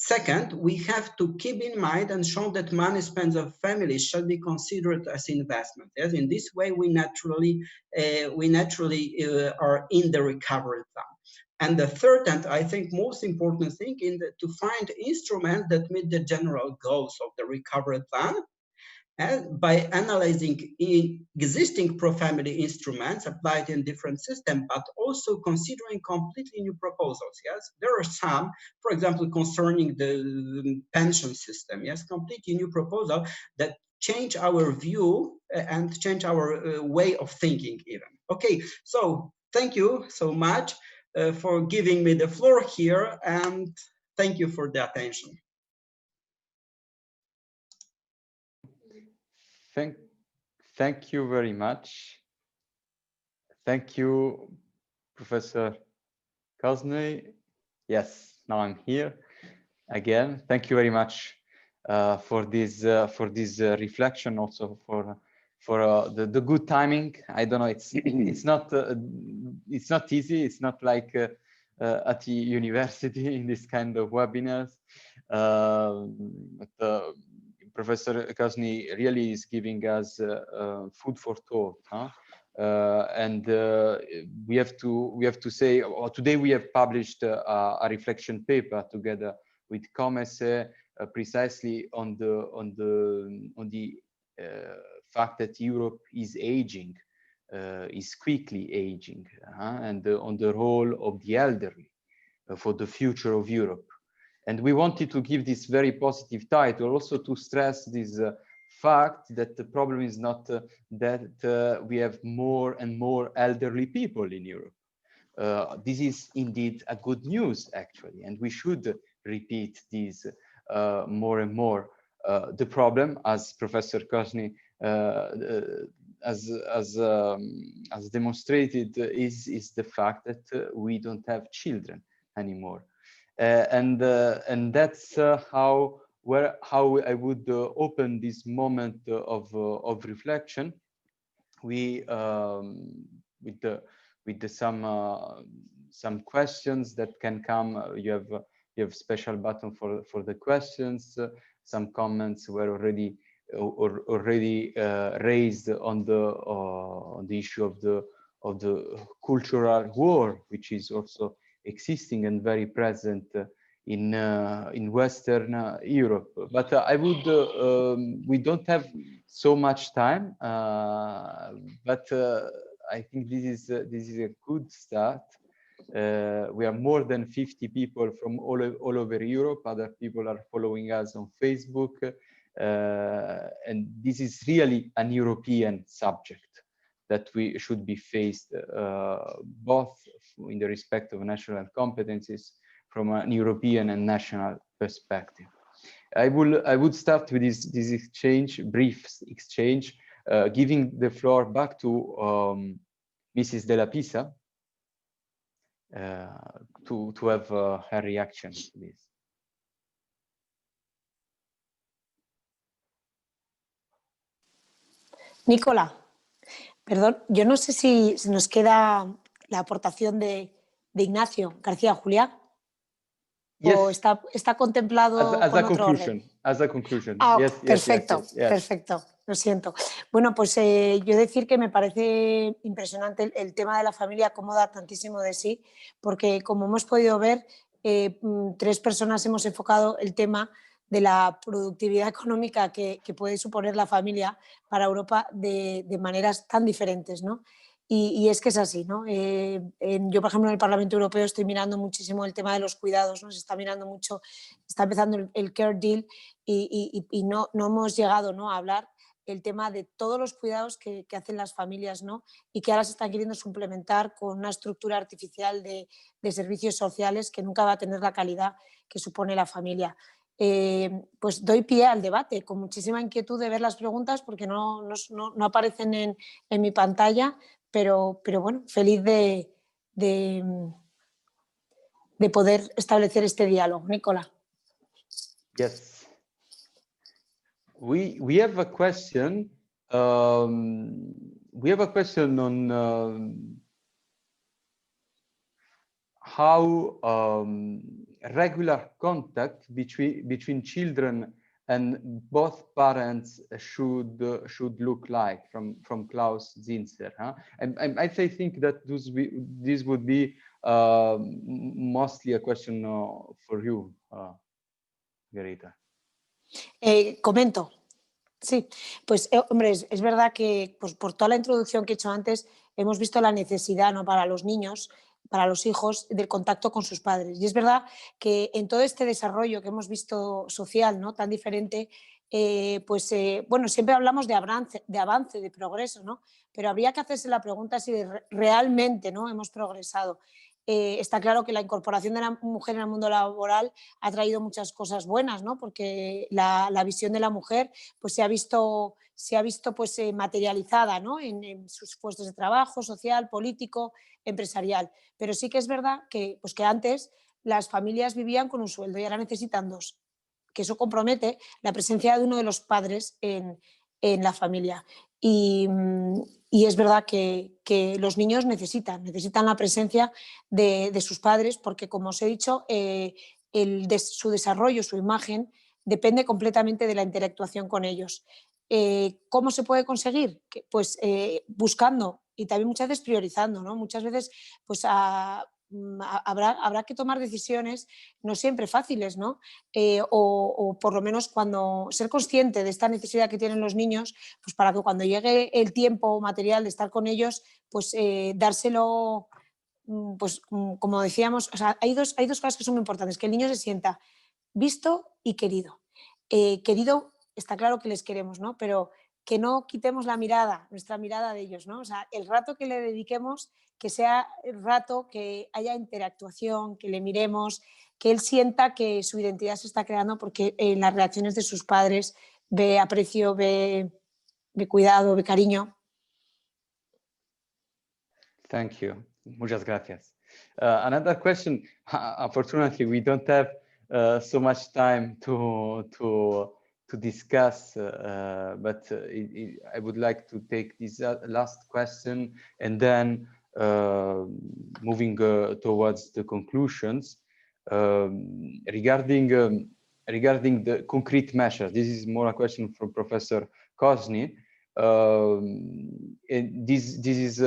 Second, we have to keep in mind and show that money spent on families shall be considered as investment. Yes? In this way, we naturally are in the recovery plan. And the third, and I think most important thing, to find instruments that meet the general goals of the recovery plan. And by analyzing existing pro-family instruments applied in different systems, but also considering completely new proposals. Yes, there are some, for example, concerning the pension system. Yes, completely new proposal that change our view and change our way of thinking even. Okay, so thank you so much for giving me the floor here, and thank you for the attention. Thank you very much. Thank you, Professor Kosny. Yes, now I'm here again. Thank you very much for this reflection, also for the good timing. I don't know, it's not easy. It's not like at the university in this kind of webinars. But Professor Kosny really is giving us food for thought, huh? And we have to say, today we have published a reflection paper together with COMES, precisely on the fact that Europe is aging, is quickly aging, and on the role of the elderly for the future of Europe. And we wanted to give this very positive title, also to stress this fact that the problem is not that we have more and more elderly people in Europe. This is indeed a good news, actually, and we should repeat this more and more. The problem, as Professor Kosny has demonstrated, is the fact that we don't have children anymore. And that's how I would open this moment of reflection. We with some questions that can come. You have special button for the questions. Some comments were already raised on the issue of the cultural war, which is also existing and very present in Western Europe. But I would we don't have so much time, but I think this is a good start. We are more than 50 people from all over Europe. Other people are following us on Facebook. and this is really an European subject that we should be faced both in the respect of national competencies from an European and national perspective. I would start with this exchange, brief exchange, giving the floor back to Mrs. Della Pisa to have her reaction to this. Nicola, perdón, yo no sé si nos queda la aportación de Ignacio García Juliá. Yes. ¿O está contemplado as con a otro conclusion, orden? As a conclusion. Ah, Yes, perfecto, yes. perfecto. Lo siento. Bueno, pues yo decir que me parece impresionante el tema de la familia, cómo da tantísimo de sí, porque como hemos podido ver, 3 personas hemos enfocado el tema de la productividad económica que puede suponer la familia para Europa de maneras tan diferentes, ¿no? Y es que es así, ¿no? Yo, por ejemplo, en el Parlamento Europeo estoy mirando muchísimo el tema de los cuidados, ¿no? Se está mirando mucho, está empezando el Care Deal y no hemos llegado, ¿no?, a hablar el tema de todos los cuidados que hacen las familias, ¿no? Y que ahora se están queriendo suplementar con una estructura artificial de servicios sociales que nunca va a tener la calidad que supone la familia. Pues doy pie al debate, con muchísima inquietud de ver las preguntas porque no aparecen en mi pantalla, pero bueno, feliz de poder establecer este diálogo. Nicola. Yes. We have a question. We have a question on how regular contact between children and both parents should look like from Klaus Zinzer, huh? And I think that this would be mostly a question for you, Margarita. Comento. Sí, pues hombre, es verdad que pues, por toda la introducción que he hecho antes hemos visto la necesidad, ¿no?, para los niños, para los hijos, del contacto con sus padres. Y es verdad que en todo este desarrollo que hemos visto social, ¿no?, tan diferente, bueno, siempre hablamos de avance, de progreso, ¿no? Pero habría que hacerse la pregunta si realmente, ¿no?, hemos progresado. Está claro que la incorporación de la mujer en el mundo laboral ha traído muchas cosas buenas, ¿no? Porque la visión de la mujer pues, se ha visto pues, materializada, ¿no?, en sus puestos de trabajo, social, político, empresarial. Pero sí que es verdad que, pues, que antes las familias vivían con un sueldo y ahora necesitan 2, que eso compromete la presencia de uno de los padres en la familia. Y es verdad que los niños necesitan la presencia de sus padres porque, como os he dicho, su desarrollo, su imagen, depende completamente de la interactuación con ellos. ¿Cómo se puede conseguir? Pues buscando y también muchas veces priorizando, ¿no? Muchas veces pues habrá que tomar decisiones no siempre fáciles, ¿no? O por lo menos ser consciente de esta necesidad que tienen los niños, pues para que cuando llegue el tiempo material de estar con ellos, pues dárselo, pues como decíamos, o sea, hay dos cosas que son muy importantes, que el niño se sienta visto y querido. Querido, está claro que les queremos, ¿no? Pero que no quitemos nuestra mirada de ellos, ¿no? O sea, el rato que le dediquemos, que sea el rato que haya interactuación, que le miremos, que él sienta que su identidad se está creando porque en las reacciones de sus padres ve aprecio, ve cuidado, ve cariño. Thank you. Muchas gracias. Another question. Unfortunately, we don't have so much time to discuss, but I would like to take this last question and then moving towards the conclusions regarding the concrete measures. This is more a question from Professor Kosny. And this is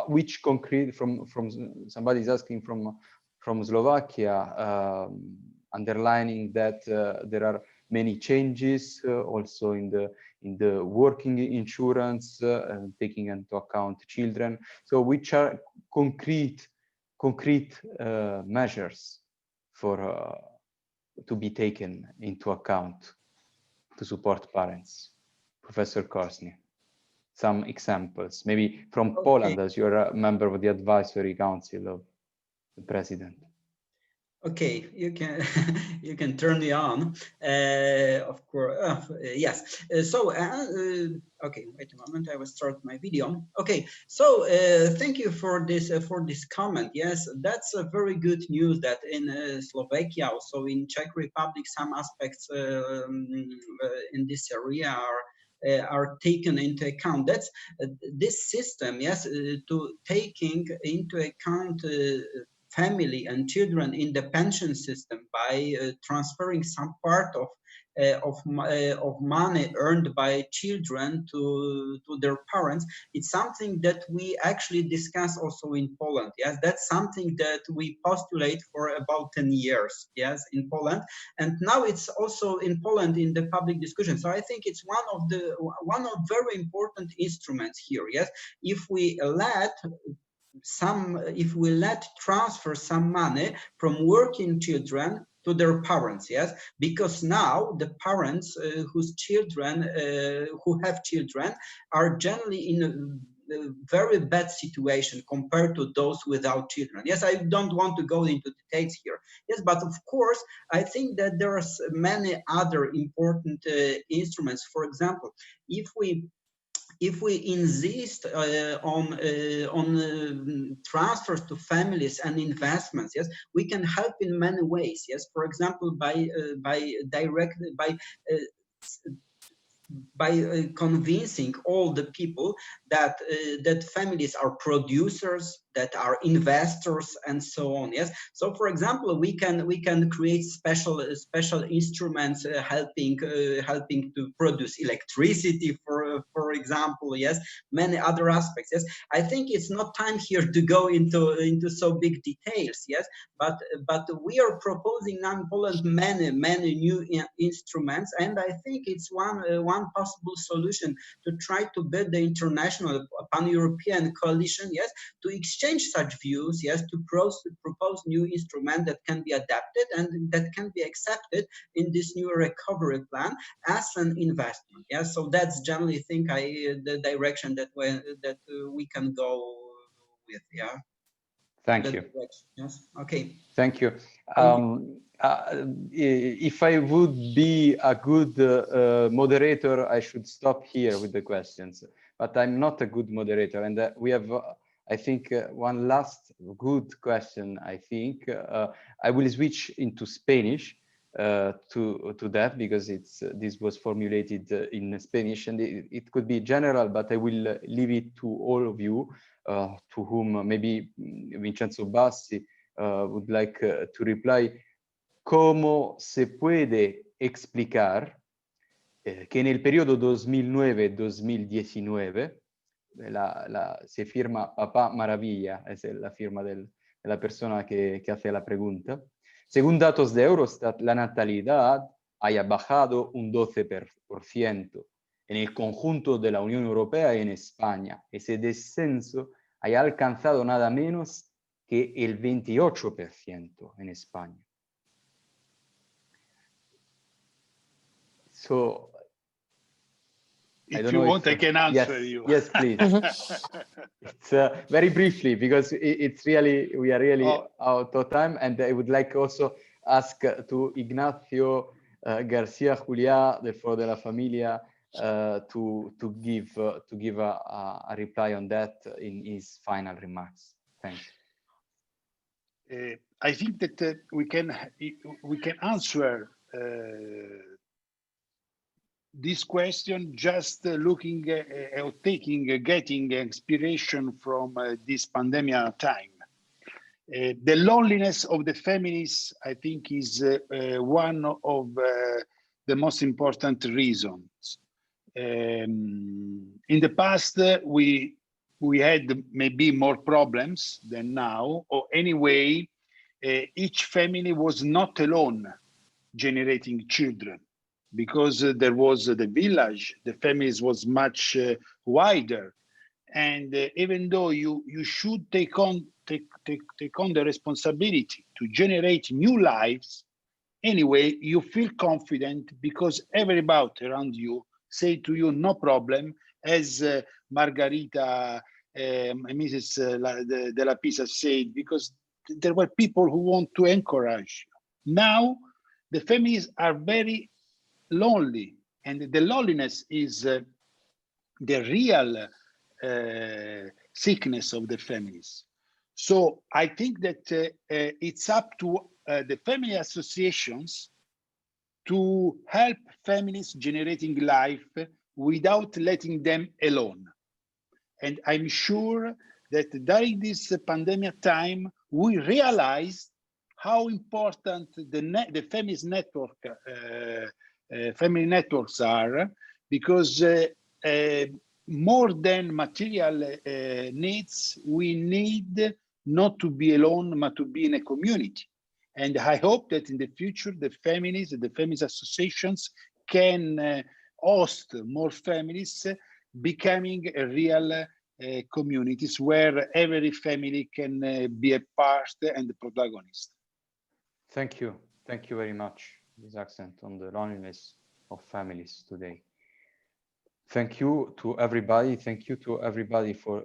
which concrete from somebody is asking from Slovakia, underlining that there are many changes also in the working insurance, taking into account children. So which are concrete measures for to be taken into account to support parents? Professor Korsny, some examples, maybe from Poland, as you're a member of the advisory council of the president. Okay, you can you can turn me on, of course. Yes. Okay, wait a moment. I will start my video. Okay, so thank you for this comment. Yes, that's a very good news that in Slovakia, also in Czech Republic, some aspects in this area are taken into account. That's this system. Yes, to taking into account. Family and children in the pension system by transferring some part of money earned by children to their parents. It's something that we actually discuss also in Poland. Yes, that's something that we postulate for about 10 years. Yes, in Poland, and now it's also in Poland in the public discussion. So I think it's one of very important instruments here. Yes, if we transfer some money from working children to their parents, yes, because now the parents who have children are generally in a very bad situation compared to those without children. Yes, I don't want to go into details here. Yes, but of course, I think that there are many other important instruments. For example, if we insist on transfers to families and investments, yes, we can help in many ways. Yes, for example, by convincing all the people that that families are producers, that are investors, and so on. Yes. So, for example, we can create special instruments helping to produce electricity, for example. Yes. Many other aspects. Yes. I think it's not time here to go into so big details. Yes. But we are proposing now in Poland many new instruments, and I think it's one possible solution to try to build the international pan-European coalition. Yes, to exchange such views. Yes, to propose new instruments that can be adapted and that can be accepted in this new recovery plan as an investment. Yes, so that's generally the direction that we can go with. Yeah. Thank you. Yes. Okay. Thank you. If I would be a good moderator, I should stop here with the questions. But I'm not a good moderator, and we have, I think, one last good question. I think I will switch into Spanish to that, because this was formulated in Spanish, and it could be general, but I will leave it to all of you, to whom maybe Vincenzo Bassi would like to reply. ¿Cómo se puede explicar que en el periodo 2009-2019 se firma Papá Maravilla, es la firma de la persona que hace la pregunta? Según datos de Eurostat, la natalidad haya bajado un 12% en el conjunto de la Unión Europea y en España. Ese descenso haya alcanzado nada menos que el 28% en España. So, if you want, I can answer you. Yes, please. It's very briefly, because we are really out of time, and I would like also ask to Ignacio Garcia Juliá, the Foro de la Familia, to give a reply on that in his final remarks. Thanks. I think that we can answer this question just looking or getting inspiration from this pandemic time. The loneliness of the families, I think, is one of the most important reasons. In the past, we had maybe more problems than now, or anyway, each family was not alone generating children, because there was the village, the families was much wider, and even though you should take on the responsibility to generate new lives, anyway, you feel confident because everybody around you say to you, no problem, as Margarita, Mrs. de la Pisa said, because there were people who want to encourage you. Now, the families are very lonely, and the loneliness is the real sickness of the families. So I think that it's up to the family associations to help families generating life without letting them alone. And I'm sure that during this pandemic time, we realized how important the families network, family networks are, because more than material needs, we need not to be alone, but to be in a community. And I hope that in the future, the families associations can host more families, becoming a real communities where every family can be a part and the protagonist. Thank you very much. This accent on the loneliness of families today. Thank you to everybody. Thank you to everybody for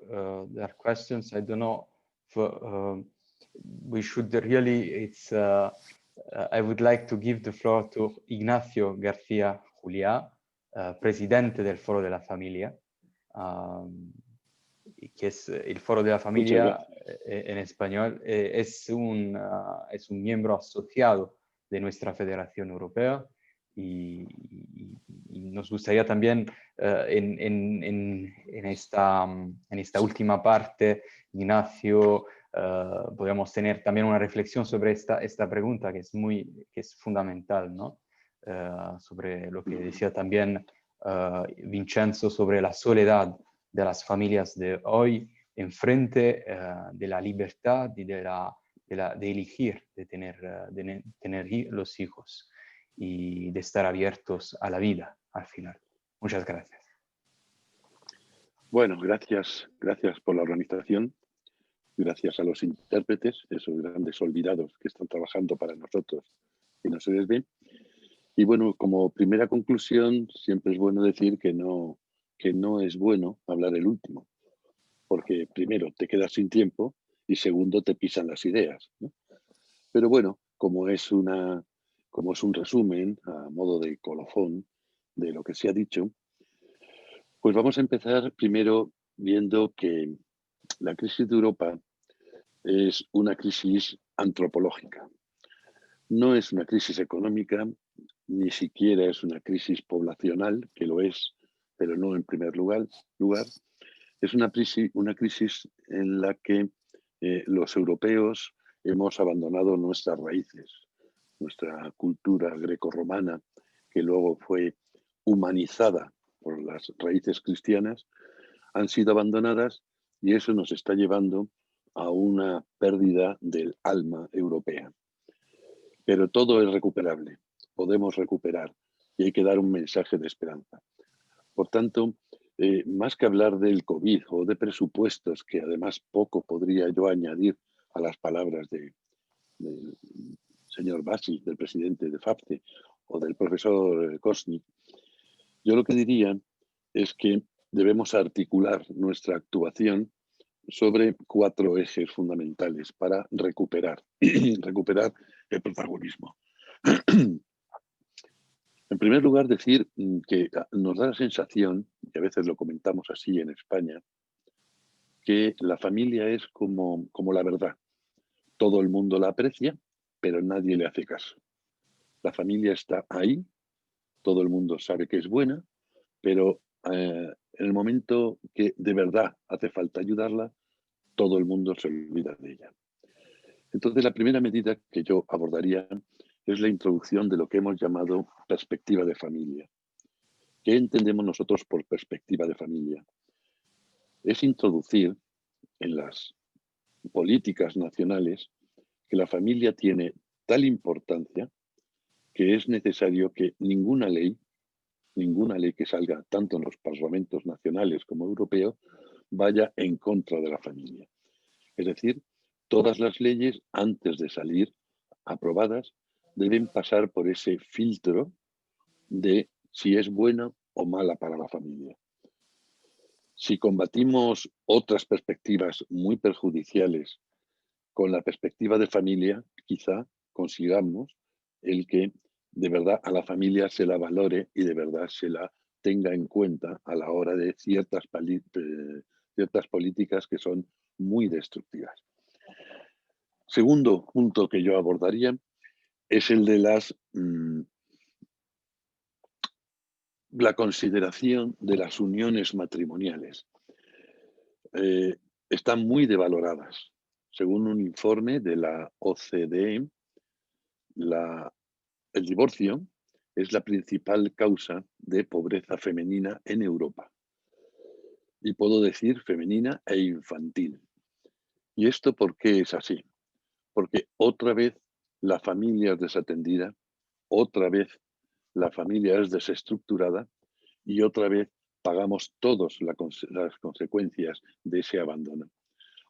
their questions. I don't know if we should really, I would like to give the floor to Ignacio García Juliá, presidente del Foro de la Familia, que es el Foro de la Familia en español, es un miembro asociado de nuestra Federación Europea y nos gustaría también en esta última parte, Ignacio, podemos tener también una reflexión sobre esta pregunta que es fundamental, ¿no? Sobre lo que decía también Vincenzo sobre la soledad de las familias de hoy en frente de la libertad y de elegir, de tener los hijos y de estar abiertos a la vida al final. Muchas gracias. Bueno, gracias por la organización, gracias a los intérpretes, esos grandes olvidados que están trabajando para nosotros y no se les ve. Y bueno, como primera conclusión, siempre es bueno decir que no es bueno hablar el último, porque primero te quedas sin tiempo y segundo te pisan las ideas, ¿no? Pero bueno, como es un resumen a modo de colofón de lo que se ha dicho, pues vamos a empezar primero viendo que la crisis de Europa es una crisis antropológica. No es una crisis económica, ni siquiera es una crisis poblacional, que lo es, pero no en primer lugar. Es una crisis en la que los europeos hemos abandonado nuestras raíces, nuestra cultura grecorromana, que luego fue humanizada por las raíces cristianas, han sido abandonadas y eso nos está llevando a una pérdida del alma europea. Pero todo es recuperable, podemos recuperar y hay que dar un mensaje de esperanza. Por tanto, más que hablar del COVID o de presupuestos, que además poco podría yo añadir a las palabras del señor Bassi, del presidente de FAFCE, o del profesor Kosnik, yo lo que diría es que debemos articular nuestra actuación sobre 4 ejes fundamentales para recuperar el protagonismo. En primer lugar, decir que nos da la sensación, y a veces lo comentamos así en España, que la familia es como la verdad. Todo el mundo la aprecia, pero nadie le hace caso. La familia está ahí, todo el mundo sabe que es buena, pero en el momento que de verdad hace falta ayudarla, todo el mundo se olvida de ella. Entonces, la primera medida que yo abordaría es la introducción de lo que hemos llamado perspectiva de familia. ¿Qué entendemos nosotros por perspectiva de familia? Es introducir en las políticas nacionales que la familia tiene tal importancia que es necesario que ninguna ley que salga tanto en los parlamentos nacionales como europeos vaya en contra de la familia. Es decir, todas las leyes, antes de salir aprobadas, deben pasar por ese filtro de si es buena o mala para la familia. Si combatimos otras perspectivas muy perjudiciales con la perspectiva de familia, quizá consigamos el que de verdad a la familia se la valore y de verdad se la tenga en cuenta a la hora de ciertas políticas que son muy destructivas. Segundo punto que yo abordaría es el de la consideración de las uniones matrimoniales. Están muy devaloradas. Según un informe de la OCDE, el divorcio es la principal causa de pobreza femenina en Europa. Y puedo decir femenina e infantil. ¿Y esto por qué es así? Porque otra vez la familia es desatendida, otra vez la familia es desestructurada y otra vez pagamos todos las consecuencias de ese abandono.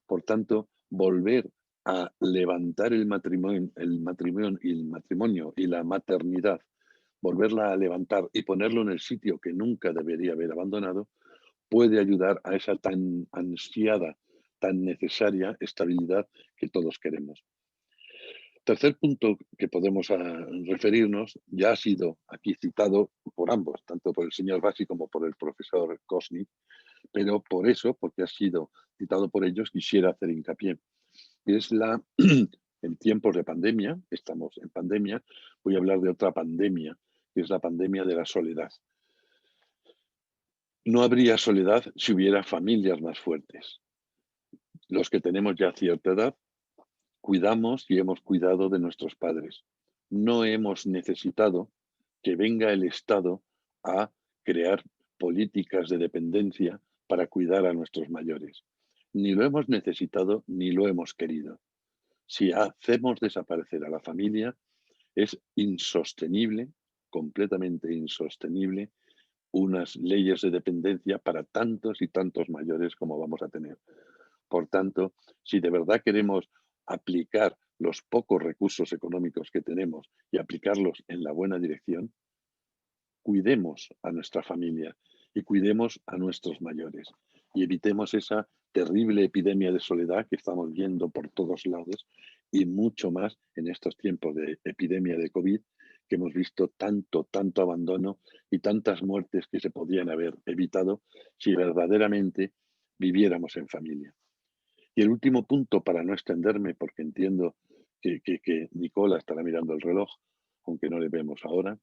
Por tanto, volver a levantar el matrimonio y la maternidad, volverla a levantar y ponerlo en el sitio que nunca debería haber abandonado, puede ayudar a esa tan ansiada, tan necesaria estabilidad que todos queremos. Tercer punto que podemos referirnos, ya ha sido aquí citado por ambos, tanto por el señor Bassi como por el profesor Kosnik, pero por eso, porque ha sido citado por ellos, quisiera hacer hincapié. Es en tiempos de pandemia, estamos en pandemia, voy a hablar de otra pandemia, que es la pandemia de la soledad. No habría soledad si hubiera familias más fuertes. Los que tenemos ya cierta edad, cuidamos y hemos cuidado de nuestros padres. No hemos necesitado que venga el Estado a crear políticas de dependencia para cuidar a nuestros mayores. Ni lo hemos necesitado ni lo hemos querido. Si hacemos desaparecer a la familia, es insostenible, completamente insostenible, unas leyes de dependencia para tantos y tantos mayores como vamos a tener. Por tanto, si de verdad queremos aplicar los pocos recursos económicos que tenemos y aplicarlos en la buena dirección, cuidemos a nuestra familia y cuidemos a nuestros mayores y evitemos esa terrible epidemia de soledad que estamos viendo por todos lados y mucho más en estos tiempos de epidemia de COVID, que hemos visto tanto abandono y tantas muertes que se podían haber evitado si verdaderamente viviéramos en familia. Y el último punto, para no extenderme, porque entiendo que Nicola estará mirando el reloj, aunque no le vemos ahora,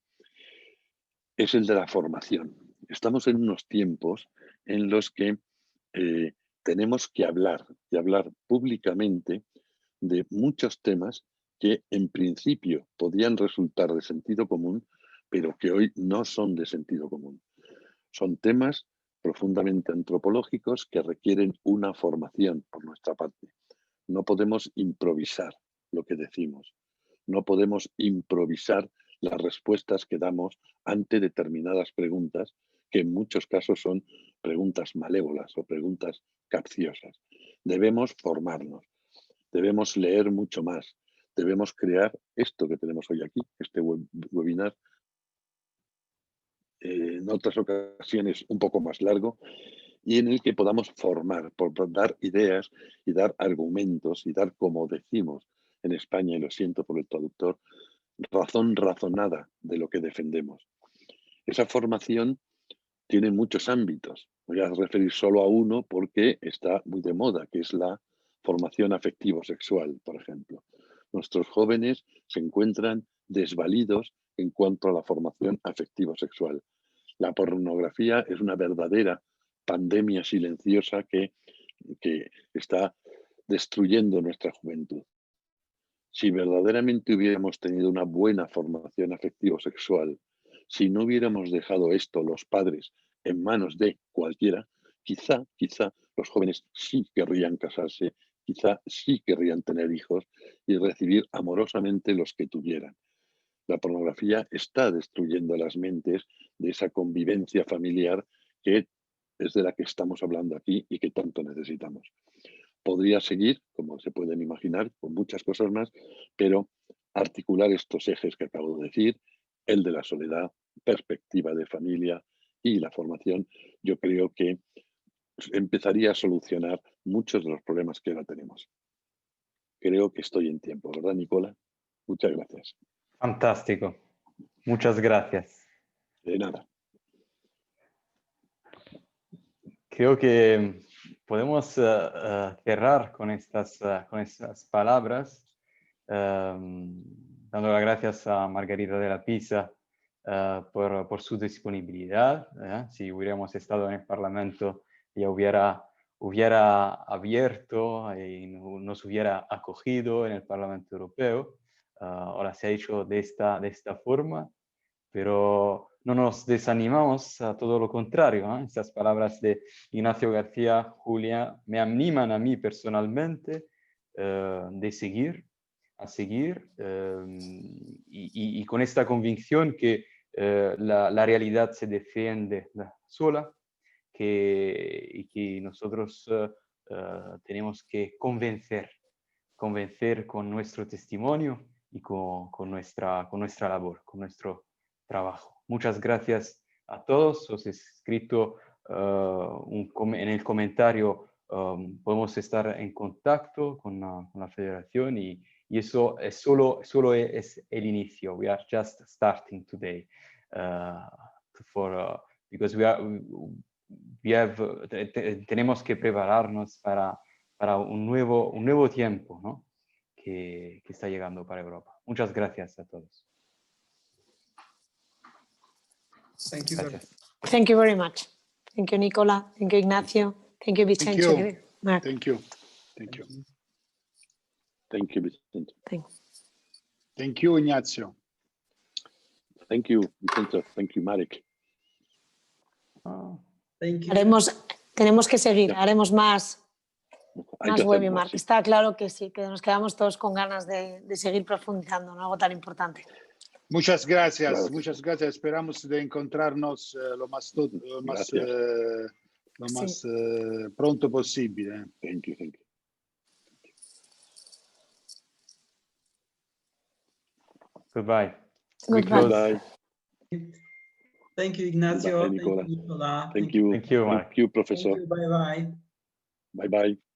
es el de la formación. Estamos en unos tiempos en los que tenemos que hablar y hablar públicamente de muchos temas que en principio podían resultar de sentido común, pero que hoy no son de sentido común. Son temas profundamente antropológicos que requieren una formación por nuestra parte. No podemos improvisar lo que decimos. No podemos improvisar las respuestas que damos ante determinadas preguntas, que en muchos casos son preguntas malévolas o preguntas capciosas. Debemos formarnos, debemos leer mucho más, debemos crear esto que tenemos hoy aquí, este webinar, en otras ocasiones un poco más largo, y en el que podamos formar, por dar ideas y dar argumentos y dar, como decimos en España, y lo siento por el traductor, razón razonada de lo que defendemos. Esa formación tiene muchos ámbitos. Voy a referir solo a uno porque está muy de moda, que es la formación afectivo-sexual, por ejemplo. Nuestros jóvenes se encuentran desvalidos en cuanto a la formación afectivo-sexual. La pornografía es una verdadera pandemia silenciosa que está destruyendo nuestra juventud. Si verdaderamente hubiéramos tenido una buena formación afectivo-sexual, si no hubiéramos dejado esto, los padres, en manos de cualquiera, quizá los jóvenes sí querrían casarse, quizá sí querrían tener hijos y recibir amorosamente los que tuvieran. La pornografía está destruyendo las mentes de esa convivencia familiar que es de la que estamos hablando aquí y que tanto necesitamos. Podría seguir, como se pueden imaginar, con muchas cosas más, pero articular estos ejes que acabo de decir, el de la soledad, perspectiva de familia y la formación, yo creo que empezaría a solucionar muchos de los problemas que ahora tenemos. Creo que estoy en tiempo, ¿verdad, Nicola? Muchas gracias. Fantástico. Muchas gracias. De nada. Creo que podemos cerrar con estas palabras, dando las gracias a Margarita de la Pisa por su disponibilidad. Si hubiéramos estado en el Parlamento, ya hubiera abierto y nos hubiera acogido en el Parlamento Europeo. Ahora se ha hecho de esta forma, pero no nos desanimamos, a todo lo contrario. Estas palabras de Ignacio García, Julia, me animan a mí personalmente a seguir y con esta convicción que la realidad se defiende sola, y que nosotros tenemos que convencer con nuestro testimonio y con nuestra labor, con nuestro trabajo. Muchas gracias a todos. Os he escrito en el comentario, podemos estar en contacto con la federación y eso es solo es el inicio. We are just starting today because tenemos que prepararnos para un nuevo tiempo, ¿no? que está llegando para Europa. Muchas gracias a todos. Thank you. Gracias. Thank you very much. Thank you, Nicola. Thank you, Ignacio. Thank you, Vincenzo. Thank you. Thank you. Thank you, Vicente. Thanks. Thank you, Ignacio. Thank you, Vicente. Thank you, Marek. Thank you. Tenemos que seguir, haremos más Hay que hacerlo, webinars. sí. Está claro que sí, que nos quedamos todos con ganas de seguir profundizando en algo tan importante. Muchas gracias, Claro que muchas gracias. Esperamos de encontrarnos lo más pronto posible. Thank you, thank you. Goodbye. Goodbye. Bye. Thank you, Ignacio. Bye, Nicola. Thank you, Nicola. Thank you. Thank you, Mark. Thank you, Professor. Thank you. Bye-bye. Bye-bye.